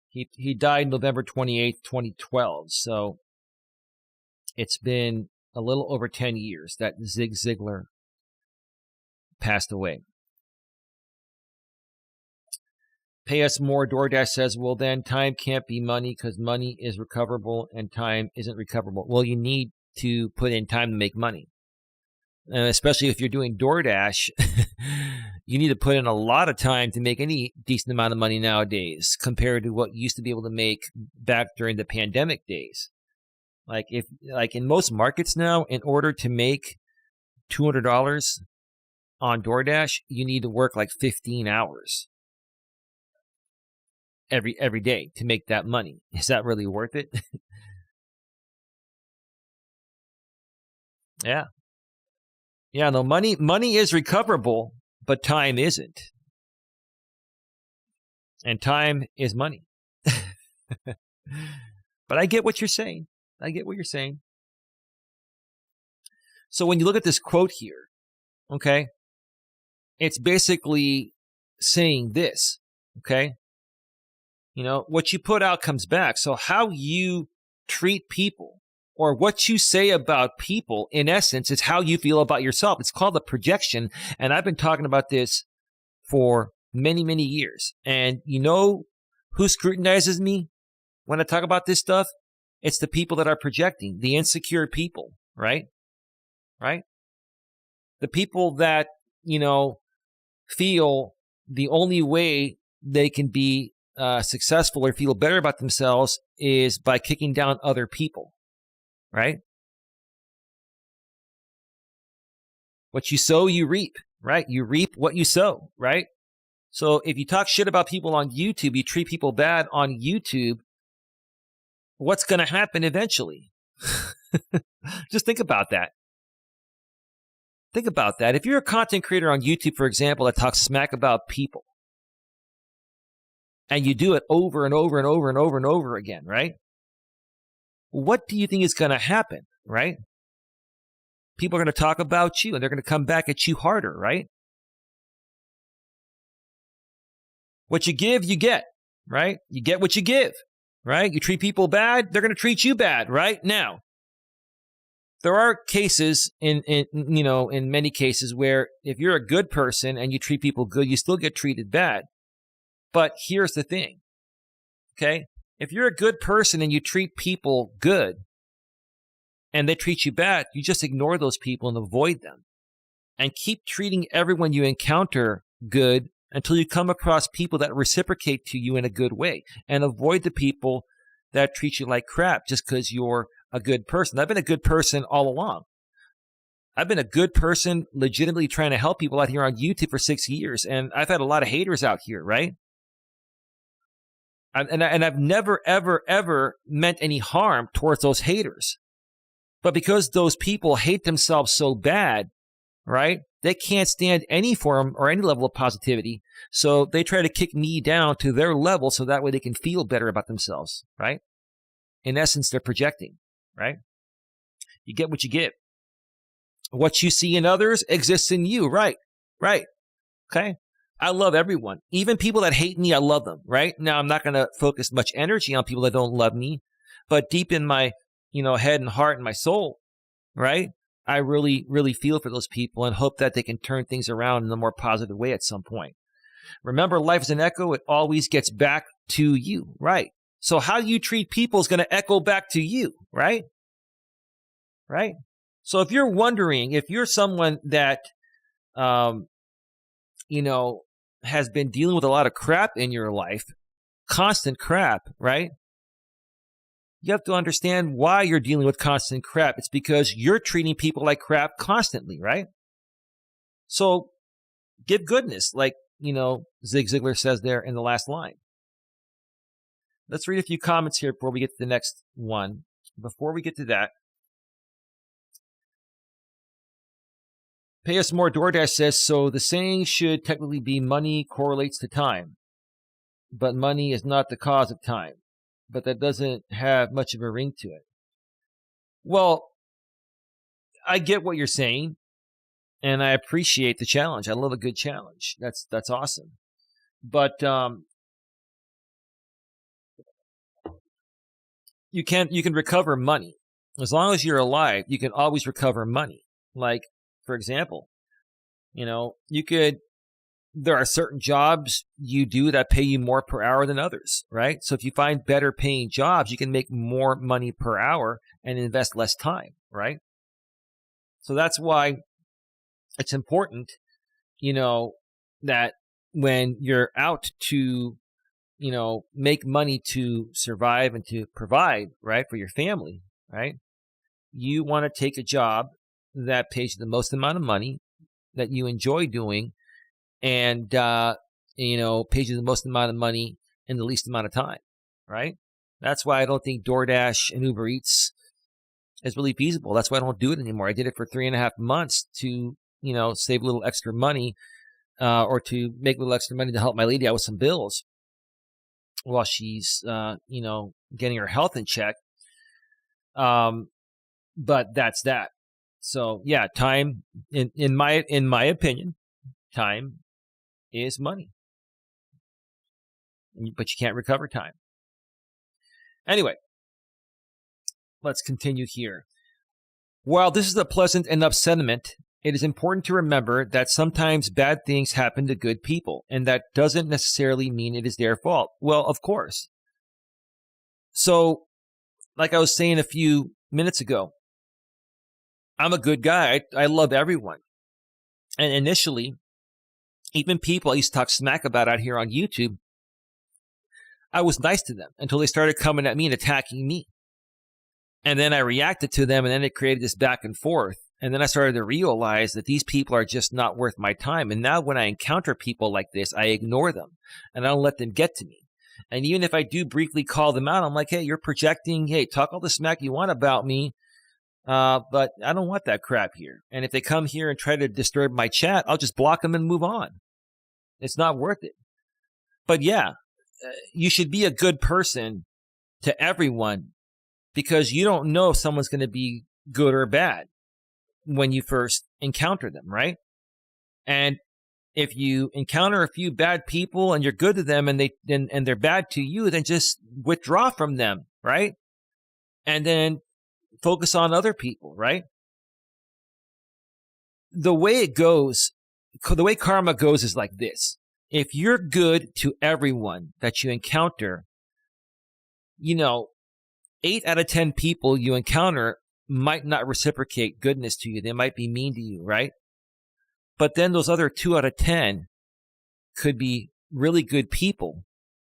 He died November 28th, 2012. So it's been a little over 10 years that Zig Ziglar passed away. Pay us more, DoorDash says, well, then time can't be money because money is recoverable and time isn't recoverable. Well, you need to put in time to make money. And especially if you're doing DoorDash, you need to put in a lot of time to make any decent amount of money nowadays compared to what you used to be able to make back during the pandemic days. Like in most markets now, in order to make $200 on DoorDash, you need to work like 15 hours every day to make that money. Is that really worth it? Yeah. Yeah, no, money is recoverable, but time isn't. And time is money. But I get what you're saying. I get what you're saying. So when you look at this quote here, okay, it's basically saying this, okay? What you put out comes back. So how you treat people or what you say about people, in essence, is how you feel about yourself. It's called a projection. And I've been talking about this for many, many years. And you know who scrutinizes me when I talk about this stuff? It's the people that are projecting, the insecure people, right? Right? The people that, feel the only way they can be successful or feel better about themselves is by kicking down other people, right? What you sow, you reap, right? You reap what you sow, right? So if you talk shit about people on YouTube, you treat people bad on YouTube, what's going to happen eventually? Just think about that. Think about that. If you're a content creator on YouTube, for example, that talks smack about people, and you do it over and over and over and over and over again, right? What do you think is going to happen, right? People are going to talk about you, and they're going to come back at you harder, right? What you give, you get, right? You get what you give, right? You treat people bad, they're going to treat you bad, right? Now, there are cases in many cases where if you're a good person and you treat people good, you still get treated bad. But here's the thing, okay? If you're a good person and you treat people good and they treat you bad, you just ignore those people and avoid them. And keep treating everyone you encounter good until you come across people that reciprocate to you in a good way. And avoid the people that treat you like crap just because you're a good person. I've been a good person all along. I've been a good person legitimately trying to help people out here on YouTube for 6 years. And I've had a lot of haters out here, right? And I've never, ever, ever meant any harm towards those haters. But because those people hate themselves so bad, right, they can't stand any form or any level of positivity. So they try to kick me down to their level so that way they can feel better about themselves, right? In essence, they're projecting, right? You get what you give. What you see in others exists in you, right? Right. Okay? I love everyone. Even people that hate me, I love them, right? Now, I'm not going to focus much energy on people that don't love me, but deep in my, head and heart and my soul, right? I really, really feel for those people and hope that they can turn things around in a more positive way at some point. Remember, life is an echo. It always gets back to you, right? So how you treat people is going to echo back to you, right? Right? So if you're wondering, if you're someone that, has been dealing with a lot of crap in your life, constant crap, right? You have to understand why you're dealing with constant crap. It's because you're treating people like crap constantly, right? So give goodness, like, Zig Ziglar says there in the last line. Let's read a few comments here before we get to the next one. Before we get to that, Pay Us More DoorDash says, so the saying should technically be money correlates to time, but money is not the cause of time. But that doesn't have much of a ring to it. Well, I get what you're saying, and I appreciate the challenge. I love a good challenge. That's awesome. But you can recover money. As long as you're alive, you can always recover money. Like, for example, there are certain jobs you do that pay you more per hour than others, right? So if you find better paying jobs, you can make more money per hour and invest less time, right? So that's why it's important, that when you're out to, make money to survive and to provide, right, for your family, right? You want to take a job that pays you the most amount of money that you enjoy doing and, pays you the most amount of money in the least amount of time, right? That's why I don't think DoorDash and Uber Eats is really feasible. That's why I don't do it anymore. I did it for 3.5 months to, save a little extra money or to make a little extra money to help my lady out with some bills. while she's, getting her health in check. But that's that. So yeah, time, in my opinion, time is money, but you can't recover time. Anyway, let's continue here. While this is a pleasant enough sentiment, it is important to remember that sometimes bad things happen to good people, and that doesn't necessarily mean it is their fault. Well, of course. So, like I was saying a few minutes ago, I'm a good guy. I love everyone. And initially, even people I used to talk smack about out here on YouTube, I was nice to them until they started coming at me and attacking me. And then I reacted to them, and then it created this back and forth. And then I started to realize that these people are just not worth my time. And now when I encounter people like this, I ignore them, and I don't let them get to me. And even if I do briefly call them out, I'm like, hey, you're projecting. Hey, talk all the smack you want about me, but I don't want that crap here. And if they come here and try to disturb my chat, I'll just block them and move on. It's not worth it. But yeah, you should be a good person to everyone, because you don't know if someone's going to be good or bad when you first encounter them, right? And if you encounter a few bad people and you're good to them and they're bad to you, then just withdraw from them, right? And then focus on other people, right? The way karma goes is like this. If you're good to everyone that you encounter, 8 out of 10 people you encounter might not reciprocate goodness to you. They might be mean to you, right? But then those other 2 out of 10 could be really good people.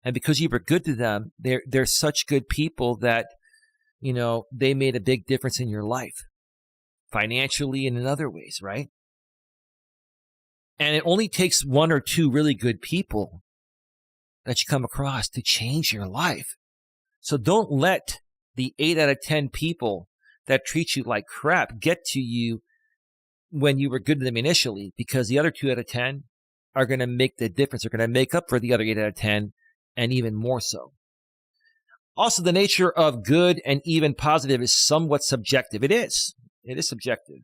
And because you were good to them, they're such good people that, they made a big difference in your life, financially and in other ways, right? And it only takes 1 or 2 really good people that you come across to change your life. So don't let the 8 out of 10 people that treat you like crap get to you when you were good to them initially, because the other 2 out of 10 are going to make the difference. They're going to make up for the other 8 out of 10, and even more so. Also, the nature of good and even positive is somewhat subjective. It is subjective.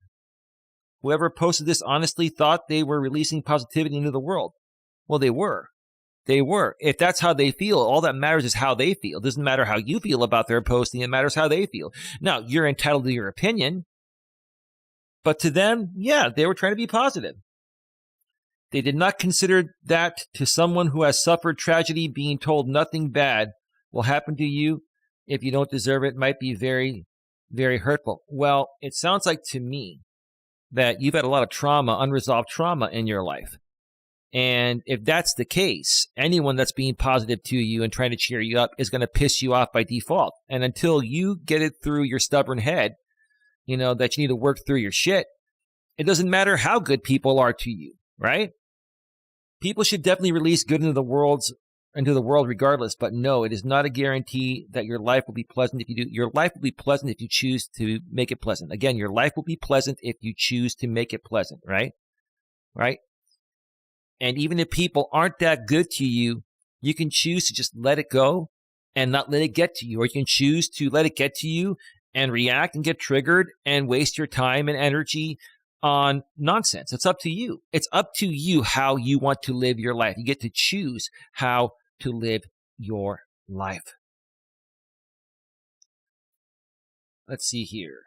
Whoever posted this honestly thought they were releasing positivity into the world. Well, they were. If that's how they feel, all that matters is how they feel. It doesn't matter how you feel about their posting. It matters how they feel. Now, you're entitled to your opinion, but to them, yeah, they were trying to be positive. They did not consider that to someone who has suffered tragedy, being told nothing bad will happen to you if you don't deserve it might be very, very hurtful. Well, it sounds like to me that you've had a lot of trauma, unresolved trauma in your life. And if that's the case, anyone that's being positive to you and trying to cheer you up is going to piss you off by default. And until you get it through your stubborn head, that you need to work through your shit, it doesn't matter how good people are to you, right? People should definitely release good into the world regardless, but no, it is not a guarantee that your life will be pleasant if you do. Your life will be pleasant if you choose to make it pleasant. Again, your life will be pleasant if you choose to make it pleasant, right? Right? And even if people aren't that good to you, you can choose to just let it go and not let it get to you. Or you can choose to let it get to you and react and get triggered and waste your time and energy on nonsense. It's up to you. It's up to you how you want to live your life. You get to choose how to live your life. Let's see here.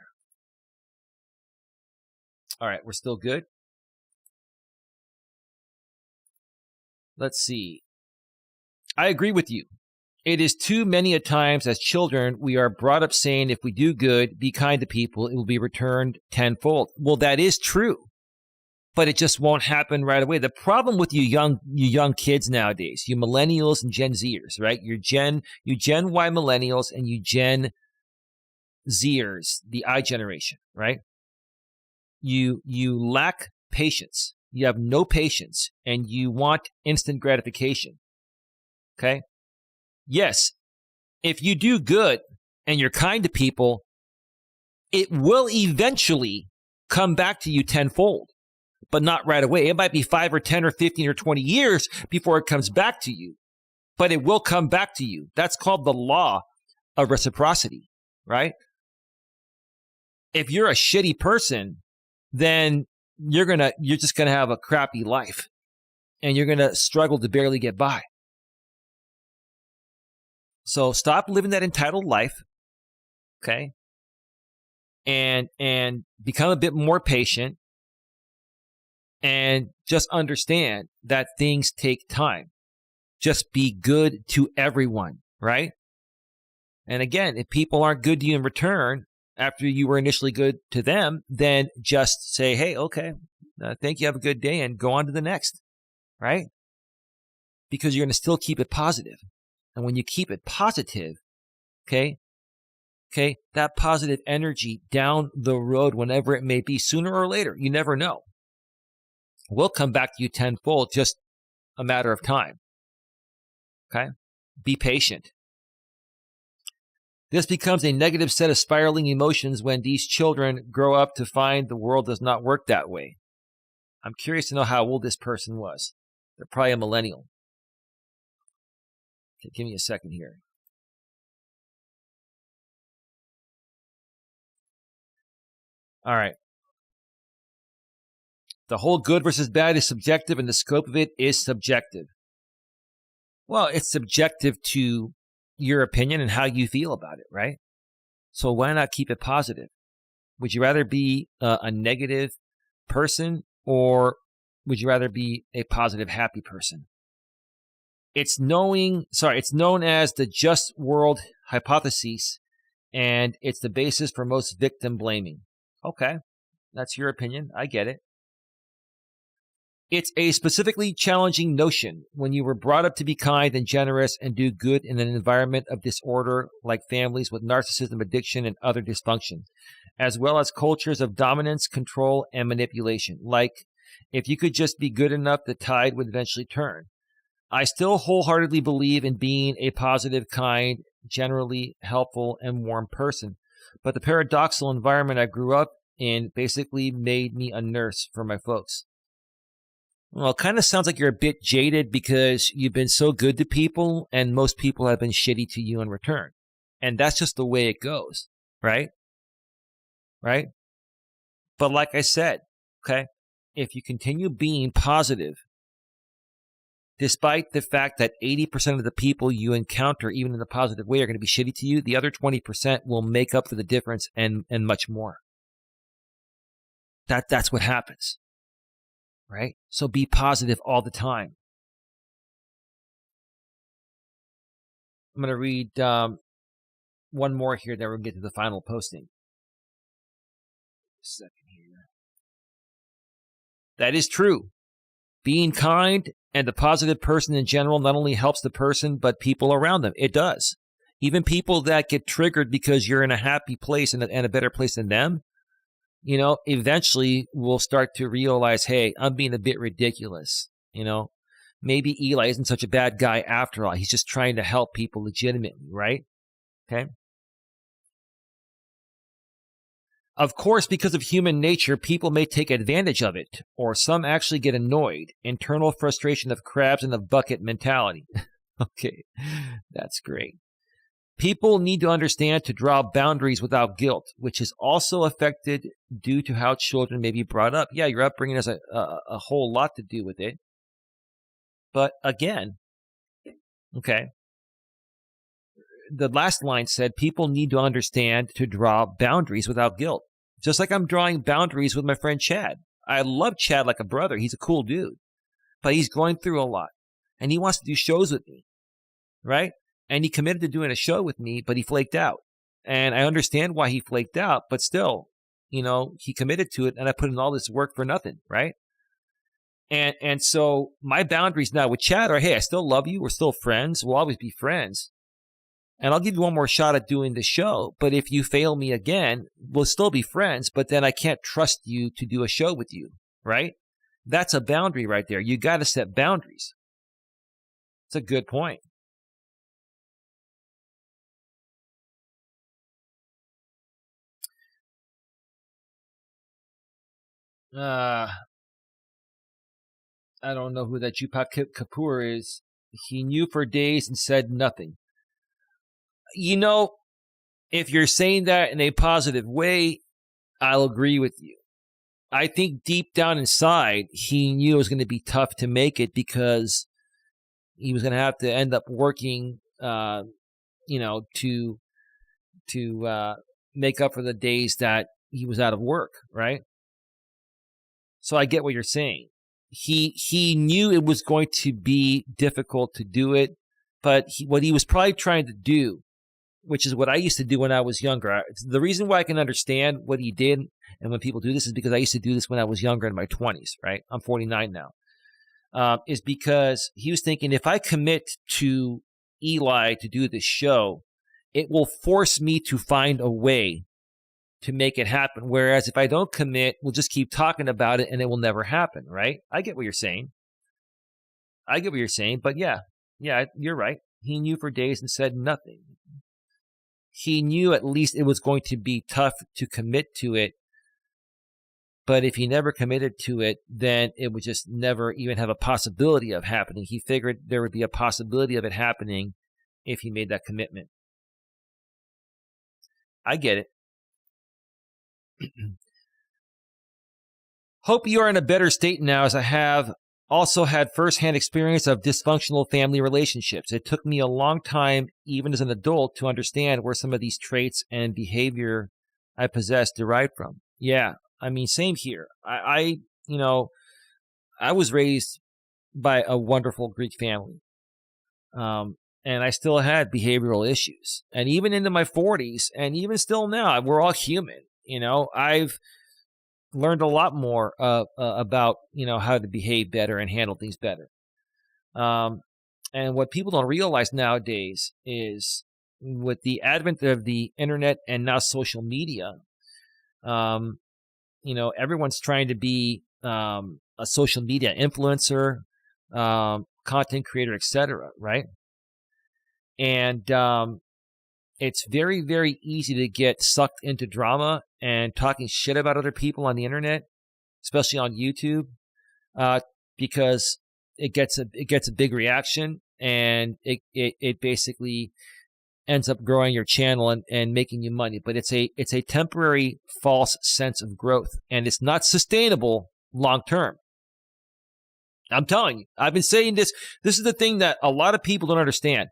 All right, we're still good. Let's see. I agree with you. It is too many a times as children, we are brought up saying, if we do good, be kind to people, it will be returned tenfold. Well, that is true, but it just won't happen right away. The problem with you young kids nowadays, you millennials and Gen Zers, right? You Gen Y millennials and you Gen Zers, the I generation, right? You lack patience. You have no patience, and you want instant gratification. Okay? Yes, if you do good and you're kind to people, it will eventually come back to you tenfold, but not right away. It might be 5 or 10 or 15 or 20 years before it comes back to you. but it will come back to you. That's called the law of reciprocity, right? If you're a shitty person, then you're just gonna have a crappy life, and you're gonna struggle to barely get by. So stop living that entitled life, okay? And become a bit more patient, and just understand that things take time. Just be good to everyone, right? And again, if people aren't good to you in return after you were initially good to them, then just say, hey, okay, thank you, have a good day, and go on to the next, right? Because you're going to still keep it positive. And when you keep it positive, okay, that positive energy down the road, whenever it may be, sooner or later, you never know, will come back to you tenfold, just a matter of time. Okay? Be patient. This becomes a negative set of spiraling emotions when these children grow up to find the world does not work that way. I'm curious to know how old this person was. They're probably a millennial. Okay, give me a second here. All right. The whole good versus bad is subjective, and the scope of it is subjective. Well, it's subjective to your opinion and how you feel about it, right? So why not keep it positive? Would you rather be a negative person, or would you rather be a positive, happy person? It's known as the just world hypothesis, and it's the basis for most victim blaming. Okay, that's your opinion. I get it. It's a specifically challenging notion when you were brought up to be kind and generous and do good in an environment of disorder, like families with narcissism, addiction, and other dysfunction, as well as cultures of dominance, control, and manipulation. Like, if you could just be good enough, the tide would eventually turn. I still wholeheartedly believe in being a positive, kind, generally helpful, and warm person. But the paradoxical environment I grew up in basically made me a nurse for my folks. Well, it kind of sounds like you're a bit jaded because you've been so good to people and most people have been shitty to you in return. And that's just the way it goes, right? Right? But like I said, okay, if you continue being positive, despite the fact that 80% of the people you encounter, even in a positive way, are going to be shitty to you, the other 20% will make up for the difference and much more. That's what happens. Right? So be positive all the time. I'm going to read one more here, then we'll get to the final posting. A second here. That is true. Being kind and a positive person in general not only helps the person, but people around them. It does. Even people that get triggered because you're in a happy place and a better place than them, you know, eventually we'll start to realize, hey, I'm being a bit ridiculous. You know, maybe Eli isn't such a bad guy after all. He's just trying to help people legitimately, right? Okay. Of course, because of human nature, people may take advantage of it, or some actually get annoyed. Internal frustration of crabs in the bucket mentality. Okay, that's great. People need to understand to draw boundaries without guilt, which is also affected due to how children may be brought up. Yeah, your upbringing has a whole lot to do with it. But again, okay, the last line said people need to understand to draw boundaries without guilt. Just like I'm drawing boundaries with my friend Chad. I love Chad like a brother. He's a cool dude. But he's going through a lot. And he wants to do shows with me. Right? And he committed to doing a show with me, but he flaked out. And I understand why he flaked out, but still, you know, he committed to it and I put in all this work for nothing, right? And so my boundaries now with Chad are, hey, I still love you. We're still friends. We'll always be friends. And I'll give you one more shot at doing the show. But if you fail me again, we'll still be friends, but then I can't trust you to do a show with you, right? That's a boundary right there. You got to set boundaries. It's a good point. I don't know who that Jupak Kapoor is. He knew for days and said nothing. You know, if you're saying that in a positive way, I'll agree with you. I think deep down inside, he knew it was going to be tough to make it because he was going to have to end up working, to make up for the days that he was out of work, right? So I get what you're saying. He knew it was going to be difficult to do it, but what he was probably trying to do, which is what I used to do when I was younger. The reason why I can understand what he did and when people do this is because I used to do this when I was younger in my 20s, right? I'm 49 now. Is because he was thinking, if I commit to Eli to do this show, it will force me to find a way to make it happen. Whereas if I don't commit, we'll just keep talking about it and it will never happen, right? I get what you're saying. But yeah, you're right. He knew for days and said nothing. He knew at least it was going to be tough to commit to it. But if he never committed to it, then it would just never even have a possibility of happening. He figured there would be a possibility of it happening if he made that commitment. I get it. Hope you are in a better state now, as I have also had firsthand experience of dysfunctional family relationships. It took me a long time, even as an adult, to understand where some of these traits and behavior I possess derived from. Yeah, I mean, same here. I was raised by a wonderful Greek family. And I still had behavioral issues. And even into my 40s, and even still now, we're all human. I've learned a lot more about, how to behave better and handle things better. And what people don't realize nowadays is with the advent of the internet and now social media, everyone's trying to be a social media influencer, content creator, etc., right? And it's very, very easy to get sucked into drama and talking shit about other people on the internet, especially on YouTube, because it gets a big reaction, and it basically ends up growing your channel and making you money. But it's a temporary false sense of growth, and it's not sustainable long term. I'm telling you, I've been saying this. This is the thing that a lot of people don't understand.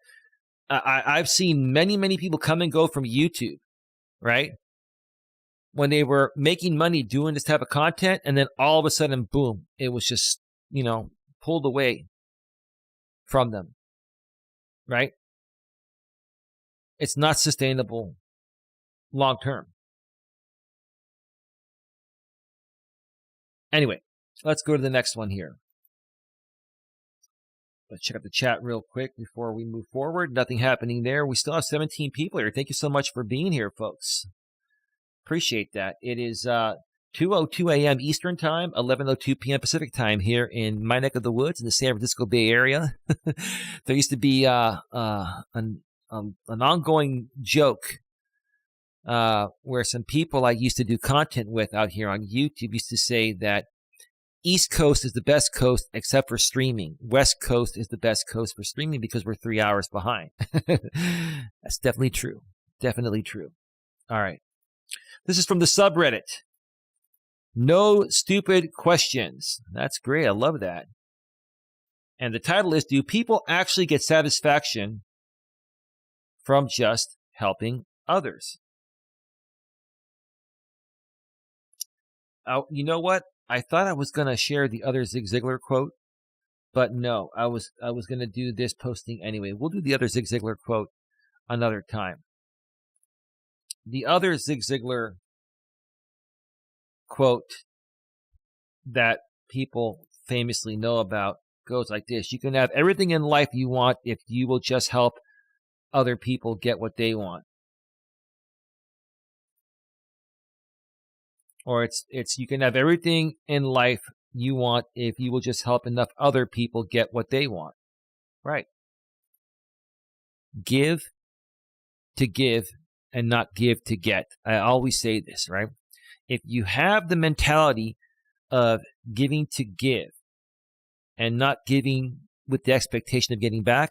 I've seen many, many people come and go from YouTube, right? When they were making money doing this type of content, and then all of a sudden, boom, it was just, pulled away from them, right? It's not sustainable long term. Anyway, let's go to the next one here. Let's check out the chat real quick before we move forward. Nothing happening there. We still have 17 people here. Thank you so much for being here, folks. Appreciate that. It is 2:02 a.m. Eastern Time, 11:02 p.m. Pacific Time here in my neck of the woods in the San Francisco Bay Area. There used to be an ongoing joke where some people I used to do content with out here on YouTube used to say that East Coast is the best coast except for streaming. West Coast is the best coast for streaming because we're 3 hours behind. That's definitely true. Definitely true. All right. This is from the subreddit. No stupid questions. That's great. I love that. And the title is, do people actually get satisfaction from just helping others? You know what? I thought I was going to share the other Zig Ziglar quote, but no, I was going to do this posting anyway. We'll do the other Zig Ziglar quote another time. The other Zig Ziglar quote that people famously know about goes like this: you can have everything in life you want if you will just help other people get what they want. Or it's you can have everything in life you want if you will just help enough other people get what they want. Right. Give to give and not give to get. I always say this, right? If you have the mentality of giving to give and not giving with the expectation of getting back,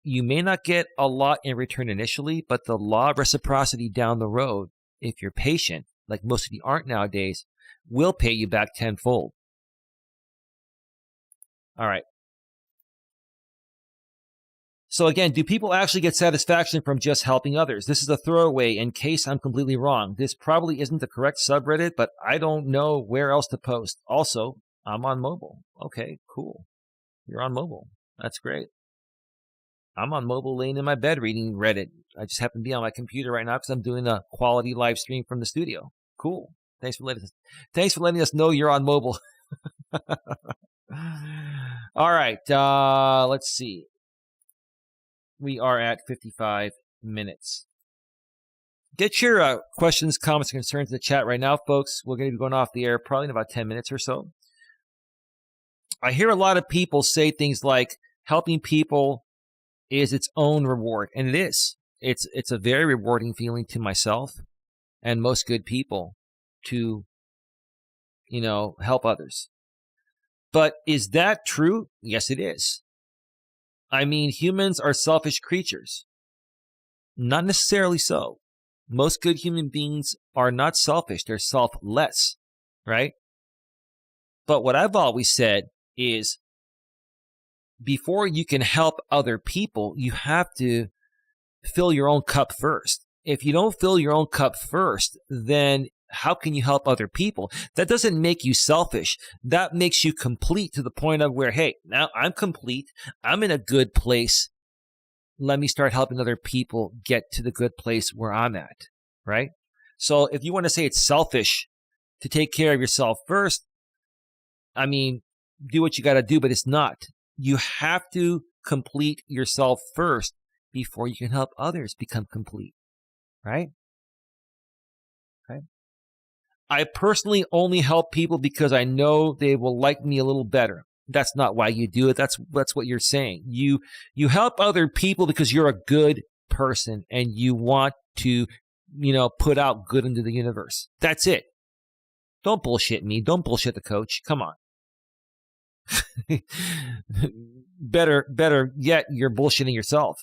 you may not get a lot in return initially, but the law of reciprocity down the road, if you're patient, like most of you aren't nowadays, will pay you back tenfold. All right. So again, do people actually get satisfaction from just helping others? This is a throwaway in case I'm completely wrong. This probably isn't the correct subreddit, but I don't know where else to post. Also, I'm on mobile. Okay, cool. You're on mobile. That's great. I'm on mobile laying in my bed reading Reddit. I just happen to be on my computer right now because I'm doing a quality live stream from the studio. Cool. Thanks for letting us know you're on mobile. All right. Let's see. We are at 55 minutes. Get your questions, comments, and concerns in the chat right now, folks. We're going to be going off the air probably in about 10 minutes or so. I hear a lot of people say things like helping people is its own reward, and it is. It's a very rewarding feeling to myself and most good people to, help others. But is that true? Yes, it is. I mean, humans are selfish creatures. Not necessarily so. Most good human beings are not selfish. They're selfless, right? But what I've always said is before you can help other people, you have to fill your own cup first. If you don't fill your own cup first, then how can you help other people? That doesn't make you selfish. That makes you complete to the point of where, hey, now I'm complete. I'm in a good place. Let me start helping other people get to the good place where I'm at, right? So if you want to say it's selfish to take care of yourself first, I mean, do what you got to do, but it's not. You have to complete yourself first before you can help others become complete, right? Okay. I personally only help people because I know they will like me a little better. That's not why you do it. That's what you're saying. You help other people because you're a good person and you want to, put out good into the universe. That's it. Don't bullshit me. Don't bullshit the coach. Come on. Better yet, you're bullshitting yourself.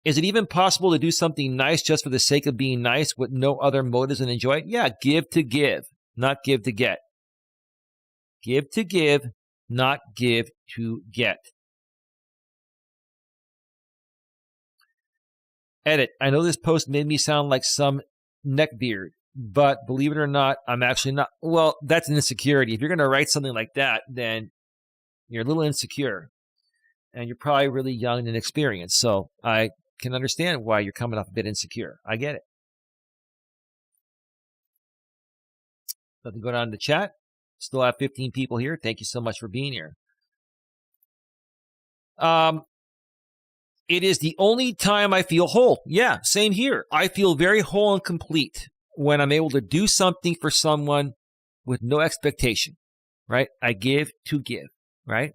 Is it even possible to do something nice just for the sake of being nice with no other motives and enjoy it? Yeah, give to give, not give to get. Give to give, not give to get. Edit. I know this post made me sound like some neckbeard, but believe it or not, I'm actually not. Well, that's an insecurity. If you're going to write something like that, then you're a little insecure and you're probably really young and inexperienced. So I can understand why you're coming off a bit insecure. I get it. Let me go down to the chat. Still have 15 people here. Thank you so much for being here. It is the only time I feel whole. Yeah, same here. I feel very whole and complete when I'm able to do something for someone with no expectation, right? I give to give, right?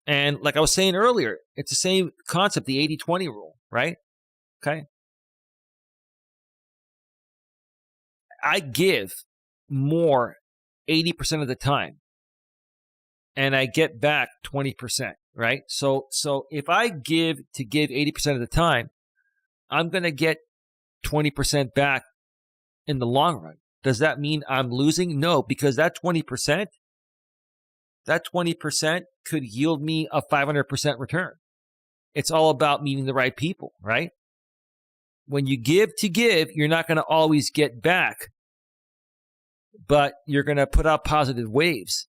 And like I was saying earlier, it's the same concept, the 80-20 rule, right? Okay. I give more 80% of the time and I get back 20%, right? So if I give 80% of the time, I'm going to get 20% back in the long run. Does that mean I'm losing? No, because that 20% could yield me a 500% return. It's all about meeting the right people, right? When you give to give, you're not going to always get back, but you're going to put out positive waves.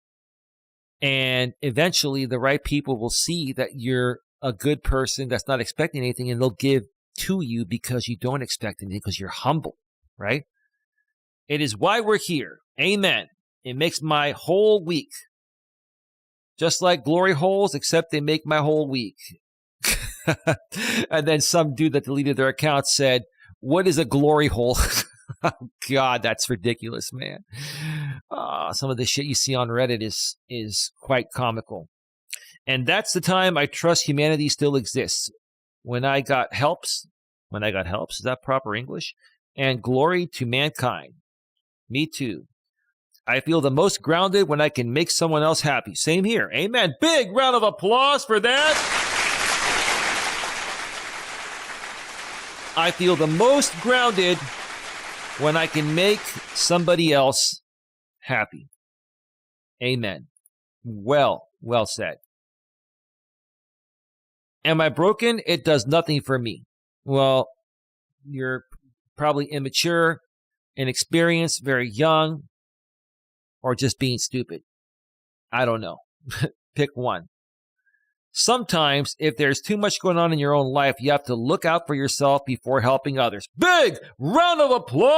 And eventually the right people will see that you're a good person that's not expecting anything, and they'll give to you because you don't expect anything, because you're humble, right? It is why we're here. Amen. It makes my whole week. Just like glory holes, except they make my whole week. And then some dude that deleted their account said, "What is a glory hole?" Oh, God, that's ridiculous, man. Some of the shit you see on Reddit is quite comical. And that's the time I trust humanity still exists. When I got helps, is that proper English? And glory to mankind. Me too. I feel the most grounded when I can make someone else happy. Same here. Amen. Big round of applause for that. I feel the most grounded when I can make somebody else happy. Amen. Well said. Am I broken? It does nothing for me. Well, you're probably immature, inexperienced, very young, or just being stupid. I don't know. Pick one. Sometimes, if there's too much going on in your own life, you have to look out for yourself before helping others. Big round of applause!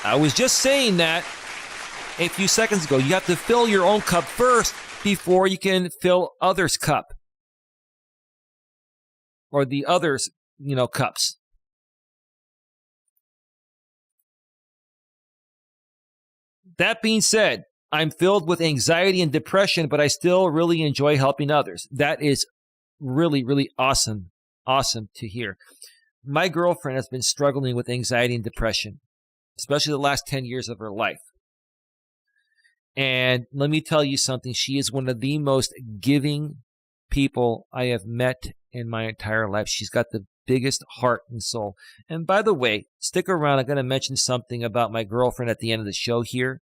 I was just saying that a few seconds ago. You have to fill your own cup first before you can fill others' cup. Or the others, cups. That being said, I'm filled with anxiety and depression, but I still really enjoy helping others. That is really, really awesome. Awesome to hear. My girlfriend has been struggling with anxiety and depression, especially the last 10 years of her life. And let me tell you something. She is one of the most giving people I have met in my entire life. She's got the biggest heart and soul. And by the way, stick around. I'm going to mention something about my girlfriend at the end of the show here.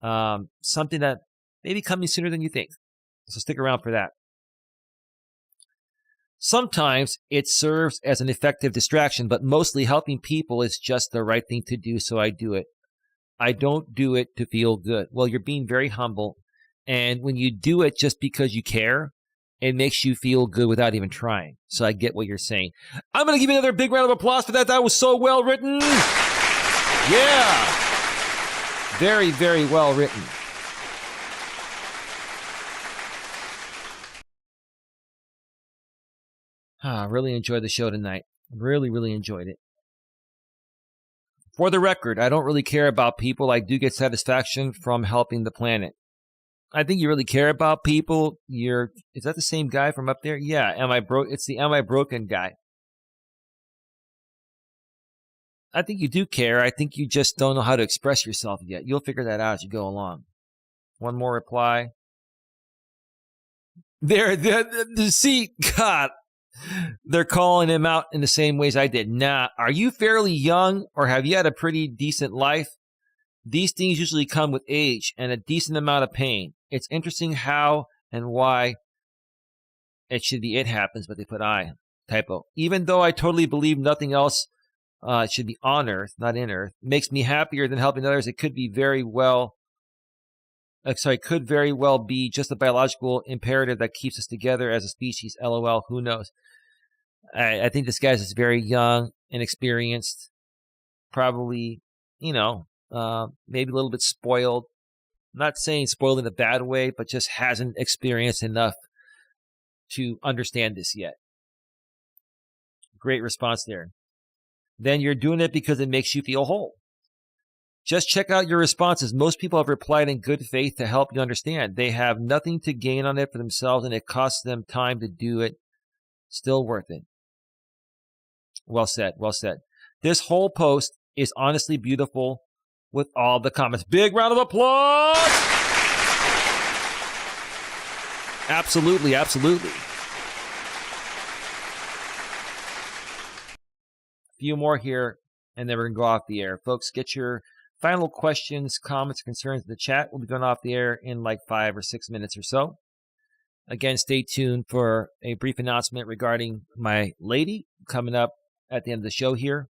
Something that may be coming sooner than you think. So stick around for that. Sometimes it serves as an effective distraction, but mostly helping people is just the right thing to do, so I do it. I don't do it to feel good. Well, you're being very humble, and when you do it just because you care, it makes you feel good without even trying. So I get what you're saying. I'm going to give you another big round of applause for that. That was so well written. Yeah. Very, very well written. I really enjoyed the show tonight. Really, really enjoyed it. For the record, I don't really care about people. I do get satisfaction from helping the planet. I think you really care about people. Is that the same guy from up there? Yeah, it's the Am I Broken guy. I think you do care. I think you just don't know how to express yourself yet. You'll figure that out as you go along. One more reply. See, God, they're calling him out in the same ways I did. Nah, are you fairly young or have you had a pretty decent life? These things usually come with age and a decent amount of pain. It's interesting how and why it should be it happens, but they put I. Typo. Even though I totally believe nothing else should be on Earth, not in Earth, makes me happier than helping others. It could very well be just a biological imperative that keeps us together as a species. LOL, who knows? I think this guy's just very young, inexperienced, probably, maybe a little bit spoiled. I'm not saying spoiled in a bad way, but just hasn't experienced enough to understand this yet. Great response there. Then you're doing it because it makes you feel whole. Just check out your responses. Most people have replied in good faith to help you understand. They have nothing to gain on it for themselves, and it costs them time to do it. Still worth it. Well said, well said. This whole post is honestly beautiful with all the comments. Big round of applause! Absolutely, absolutely. A few more here, and then we're going to go off the air. Folks, get your final questions, comments, concerns in the chat. We'll be going off the air in like 5 or 6 minutes or so. Again, stay tuned for a brief announcement regarding my lady coming up at the end of the show here.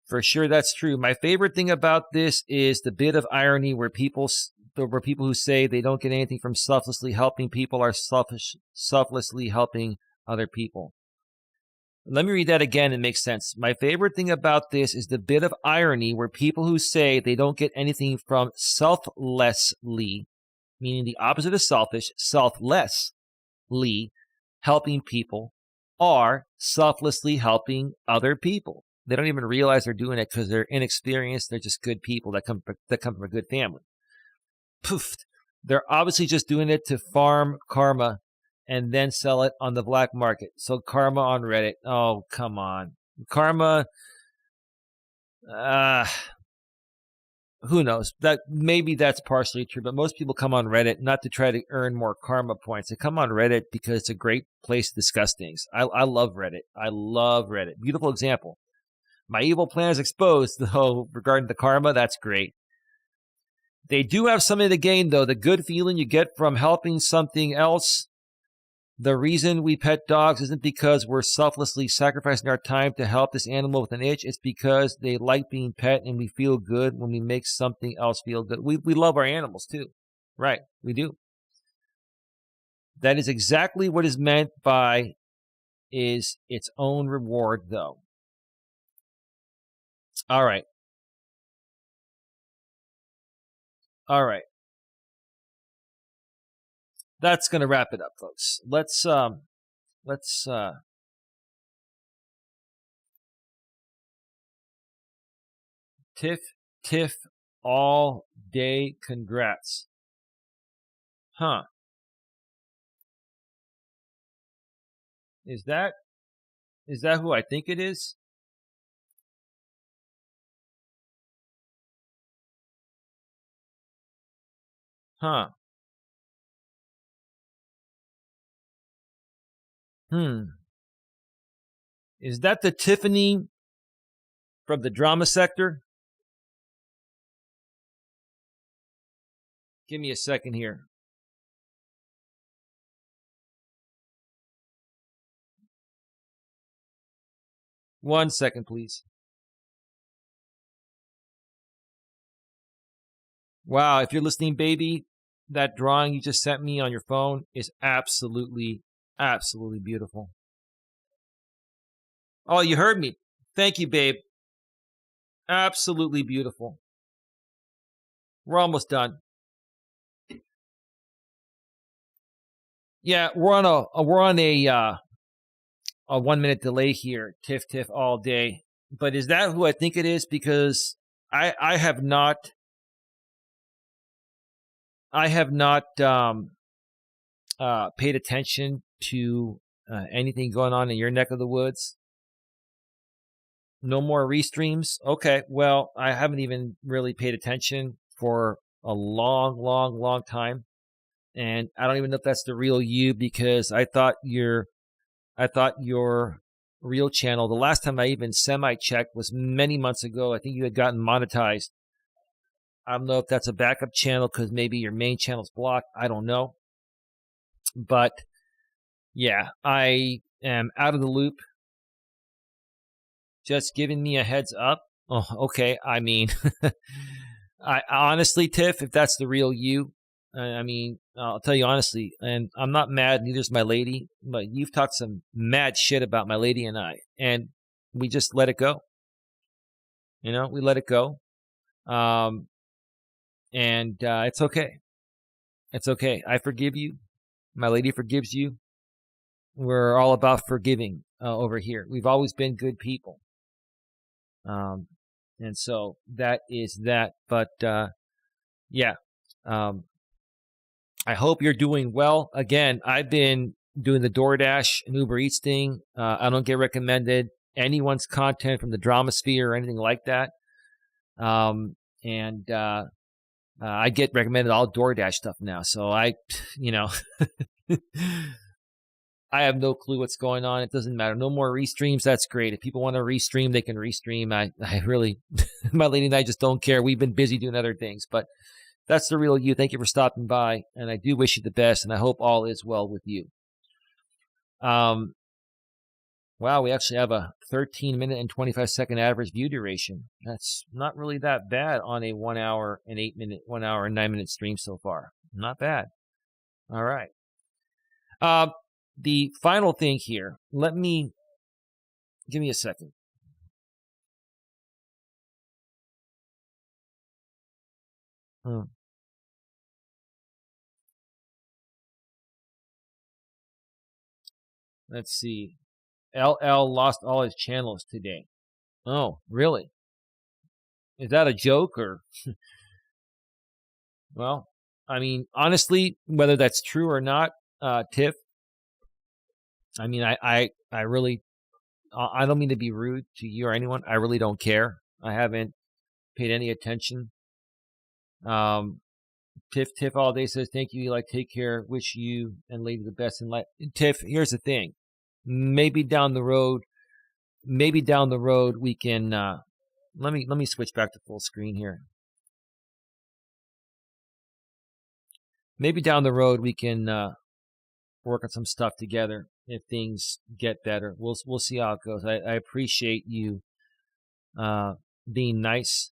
For sure, that's true. My favorite thing about this is the bit of irony where people who say they don't get anything from selflessly helping people are selflessly helping other people. Let me read that again. It makes sense. My favorite thing about this is the bit of irony where people who say they don't get anything from selflessly, meaning the opposite of selfish, selflessly helping people, are selflessly helping other people. They don't even realize they're doing it because they're inexperienced. They're just good people that come from a good family. Poof. They're obviously just doing it to farm karma and then sell it on the black market. So karma on Reddit. Oh, come on. Karma, who knows? That maybe that's partially true, but most people come on Reddit not to try to earn more karma points. They come on Reddit because it's a great place to discuss things. I love Reddit. I love Reddit. Beautiful example. My evil plan is exposed, though, regarding the karma. That's great. They do have something to gain, though. The good feeling you get from helping something else. The reason we pet dogs isn't because we're selflessly sacrificing our time to help this animal with an itch. It's because they like being pet and we feel good when we make something else feel good. We love our animals too. Right, we do. That is exactly what is meant by is its own reward, though. All right. All right. That's going to wrap it up, folks. Let's Tiff all day congrats. Huh. Is that who I think it is? Huh. Is that the Tiffany from the drama sector? Give me a second here. One second, please. Wow, if you're listening, baby, that drawing you just sent me on your phone is absolutely, absolutely beautiful. Oh, you heard me. Thank you, babe. Absolutely beautiful. We're almost done. Yeah, we're on a 1 minute delay here. Tiff all day. But is that who I think it is? Because I have not paid attention to anything going on in your neck of the woods. No more restreams? Okay, well, I haven't even really paid attention for a long time. And I don't even know if that's the real you, because I thought your real channel, the last time I even semi-checked was many months ago. I think you had gotten monetized. I don't know if that's a backup channel because maybe your main channel's blocked. I don't know. But yeah, I am out of the loop. Just giving me a heads up. Oh, okay. I mean, I honestly, Tiff, if that's the real you, I mean, I'll tell you honestly, and I'm not mad, neither's my lady, but you've talked some mad shit about my lady and I, and we just let it go. You know, we let it go. And it's okay. It's okay. I forgive you. My lady forgives you. We're all about forgiving over here. We've always been good people. And so that is that. But yeah, I hope you're doing well. Again, I've been doing the DoorDash and Uber Eats thing. I don't get recommended anyone's content from the drama sphere or anything like that. And I get recommended all DoorDash stuff now. So I I have no clue what's going on. It doesn't matter. No more restreams. That's great. If people want to restream, they can restream. I really, my lady and I just don't care. We've been busy doing other things, but that's the real you. Thank you for stopping by. And I do wish you the best. And I hope all is well with you. Wow, we actually have a 13-minute and 25-second average view duration. That's not really that bad on a 1 hour and 9-minute stream so far. Not bad. All right. The final thing here, give me a second. Let's see. LL lost all his channels today. Oh, really? Is that a joke or? Well, I mean, honestly, whether that's true or not, Tiff, I mean, I really, I don't mean to be rude to you or anyone. I really don't care. I haven't paid any attention. Tiff all day says, thank you, Eli. Take care. Wish you and lady the best in life. Tiff, here's the thing. Maybe down the road we can, let me switch back to full screen here. Maybe down the road we can work on some stuff together if things get better. We'll see how it goes. I appreciate you being nice.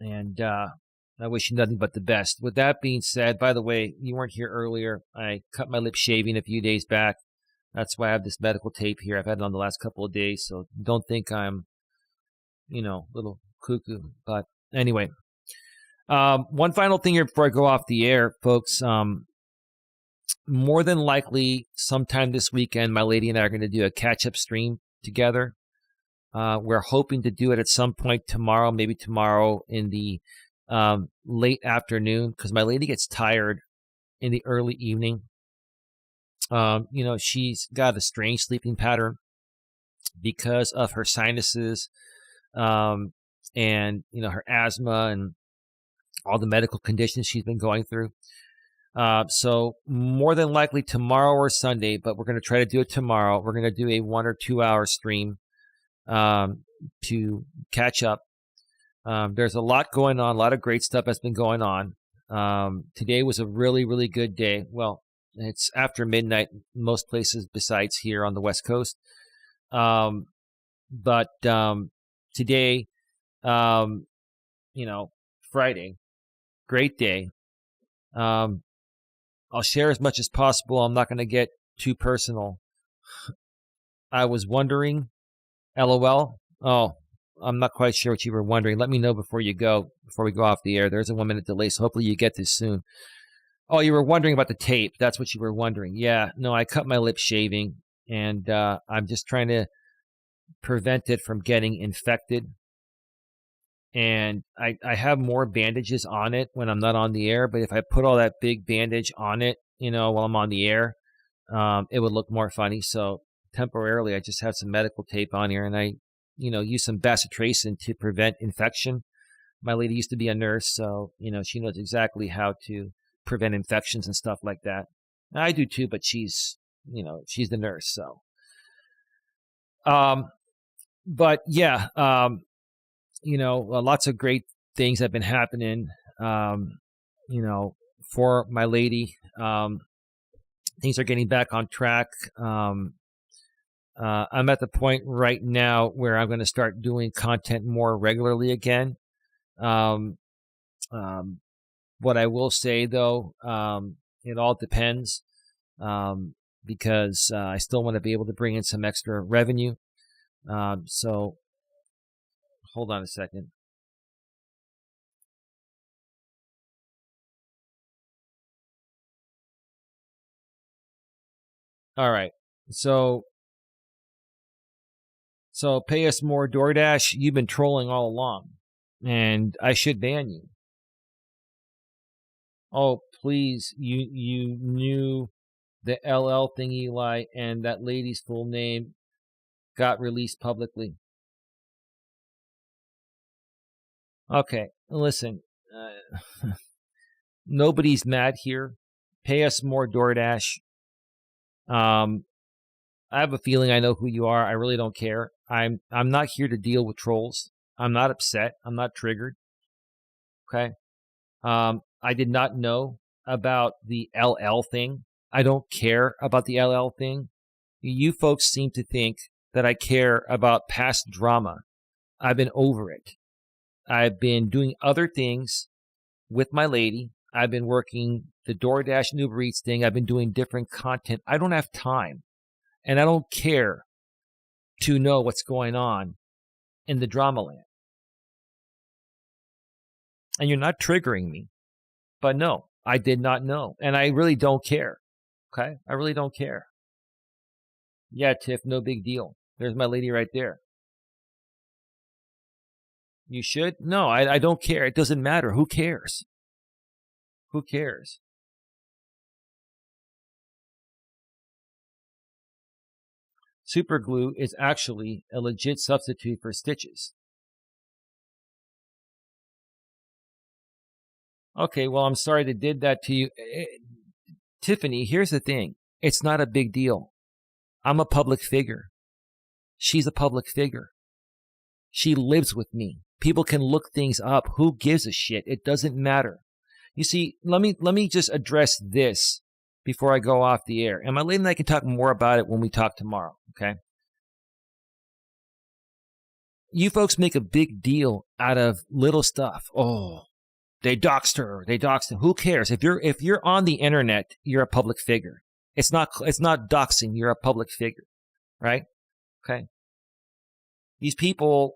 And I wish you nothing but the best. With that being said, by the way, you weren't here earlier. I cut my lip shaving a few days back. That's why I have this medical tape here. I've had it on the last couple of days, so don't think I'm, a little cuckoo. But anyway, one final thing here before I go off the air, folks. More than likely, sometime this weekend, my lady and I are going to do a catch-up stream together. We're hoping to do it at some point tomorrow, maybe tomorrow in the late afternoon, because my lady gets tired in the early evening. She's got a strange sleeping pattern because of her sinuses, and her asthma and all the medical conditions she's been going through. So more than likely tomorrow or Sunday, but we're going to try to do it tomorrow. We're going to do a 1 or 2 hour stream to catch up. There's a lot going on, a lot of great stuff has been going on. Today was a really, really good day. Well, it's after midnight most places besides here on the West Coast. But today, Friday, great day. I'll share as much as possible. I'm not going to get too personal. I was wondering, LOL. Oh, I'm not quite sure what you were wondering. Let me know before we go off the air. There's a 1 minute delay, so hopefully you get this soon. Oh, you were wondering about the tape. That's what you were wondering. Yeah, no, I cut my lip shaving, and I'm just trying to prevent it from getting infected. And I have more bandages on it when I'm not on the air, but if I put all that big bandage on it, while I'm on the air, it would look more funny. So temporarily, I just have some medical tape on here, and I, use some bacitracin to prevent infection. My lady used to be a nurse, so, she knows exactly how to prevent infections and stuff like that. I do too, but she's the nurse, so. But yeah, lots of great things have been happening, for my lady. Things are getting back on track. I'm at the point right now where I'm going to start doing content more regularly again. What I will say, though, it all depends, because I still want to be able to bring in some extra revenue. So hold on a second. All right. So pay us more, DoorDash. You've been trolling all along, and I should ban you. Oh, please. You knew the LL thing, Eli, and that lady's full name got released publicly. Okay, listen. Nobody's mad here. Pay us more, DoorDash. I have a feeling I know who you are. I really don't care. I'm not here to deal with trolls. I'm not upset. I'm not triggered. Okay. I did not know about the LL thing. I don't care about the LL thing. You folks seem to think that I care about past drama. I've been over it. I've been doing other things with my lady. I've been working the DoorDash and Uber Eats thing. I've been doing different content. I don't have time, and I don't care to know what's going on in the drama land. And you're not triggering me, but no, I did not know, and I really don't care. Okay, I really don't care. Yeah, Tiff, no big deal. There's my lady right there. You should? No, I don't care. It doesn't matter. Who cares? Who cares? Super glue is actually a legit substitute for stitches. Okay, well, I'm sorry they did that to you. Tiffany, here's the thing. It's not a big deal. I'm a public figure. She's a public figure. She lives with me. People can look things up. Who gives a shit? It doesn't matter. You see, let me just address this before I go off the air. And my lady and I can talk more about it when we talk tomorrow, okay? You folks make a big deal out of little stuff. Oh, they doxed her. They doxed him. Who cares? If you're on the internet, you're a public figure. It's not doxing. You're a public figure, right? Okay. These people,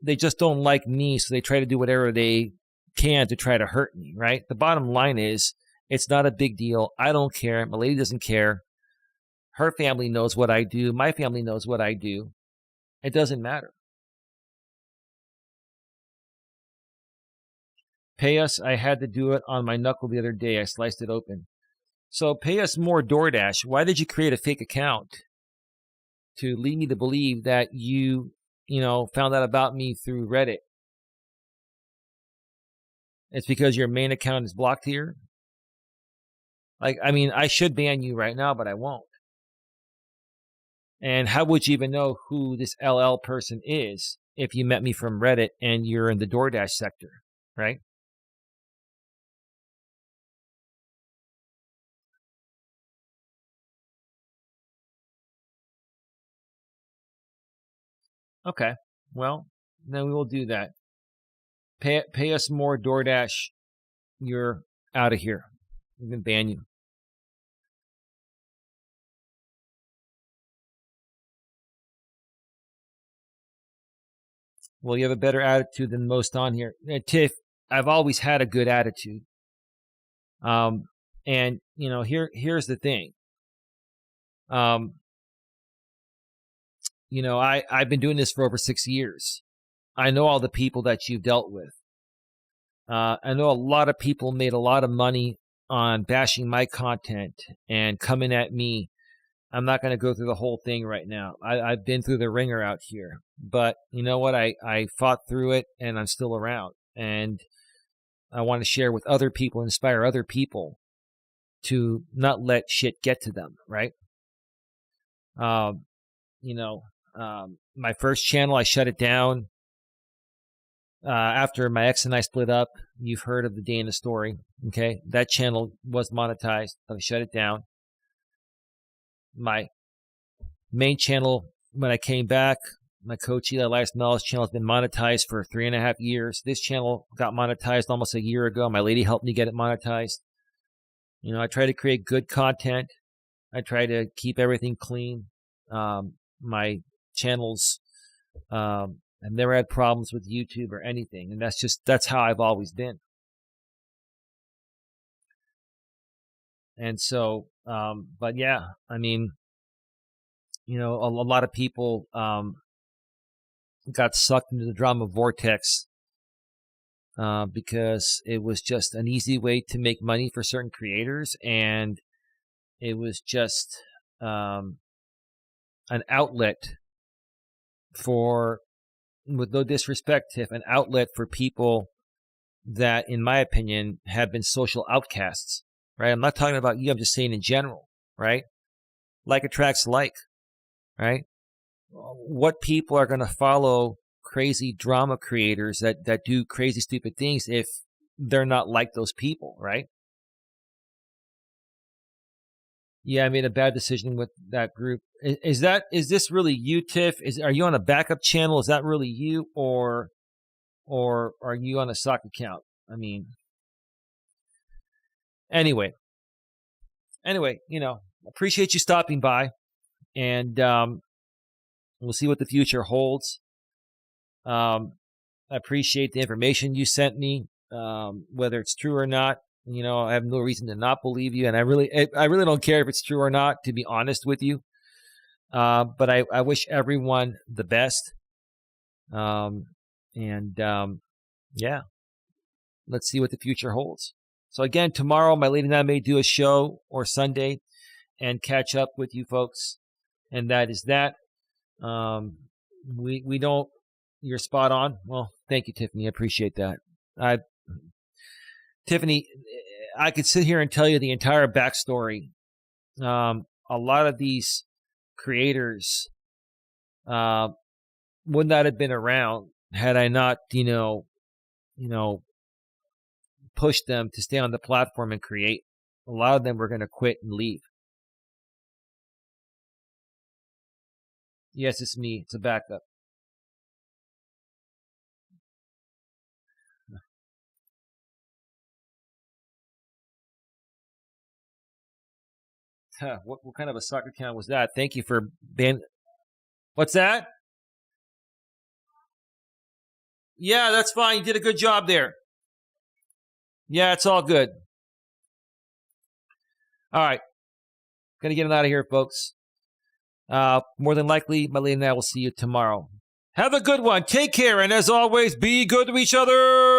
they just don't like me, so they try to do whatever they can to try to hurt me, right? The bottom line is, it's not a big deal. I don't care. My lady doesn't care. Her family knows what I do. My family knows what I do. It doesn't matter. Pay us. I had to do it on my knuckle the other day. I sliced it open. So pay us more, DoorDash. Why did you create a fake account? To lead me to believe that you found out about me through Reddit. It's because your main account is blocked here. I should ban you right now, but I won't. And how would you even know who this LL person is if you met me from Reddit and you're in the DoorDash sector, right? Okay. Well, then we will do that. Pay us more, DoorDash. You're out of here. We can ban you. Well, you have a better attitude than most on here. Tiff, I've always had a good attitude. And here's the thing. I've been doing this for over 6 years. I know all the people that you've dealt with. I know a lot of people made a lot of money on bashing my content and coming at me. I'm not going to go through the whole thing right now. I've been through the ringer out here. But you know what? I fought through it, and I'm still around. And I want to share with other people, inspire other people to not let shit get to them, right? My first channel, I shut it down. After my ex and I split up, you've heard of the day in the story, okay? That channel was monetized, but I shut it down. My main channel, when I came back, my Coach Eli, Elias, Melas channel has been monetized for 3.5 years. This channel got monetized almost a year ago. My lady helped me get it monetized. I try to create good content. I try to keep everything clean. My channels, I've never had problems with YouTube or anything. And that's how I've always been. And so, but yeah, a lot of people, got sucked into the drama vortex, because it was just an easy way to make money for certain creators. And it was just, an outlet for, with no disrespect, Tiff, an outlet for people that, in my opinion, have been social outcasts, right? I'm not talking about you. I'm just saying in general, right? Like attracts like, right? What people are going to follow crazy drama creators that do crazy, stupid things if they're not like those people, right? Yeah, I made a bad decision with that group. Is this really you, Tiff? Are you on a backup channel? Is that really you, or are you on a sock account? Anyway, appreciate you stopping by, and we'll see what the future holds. I appreciate the information you sent me, whether it's true or not. I have no reason to not believe you, and I really don't care if it's true or not, to be honest with you. But I wish everyone the best. Yeah, let's see what the future holds. So again, tomorrow, my lady and I may do a show, or Sunday, and catch up with you folks. And that is that. We don't. You're spot on. Well, thank you, Tiffany. I appreciate that. Tiffany, I could sit here and tell you the entire backstory. A lot of these creators would not have been around had I not, pushed them to stay on the platform and create. A lot of them were going to quit and leave. Yes, it's me. It's a backup. What kind of a soccer account was that? Thank you for being. What's that? Yeah, that's fine. You did a good job there. Yeah, it's all good. All right. Gonna get it out of here, folks. More than likely, my lady and I will see you tomorrow. Have a good one. Take care. And as always, be good to each other.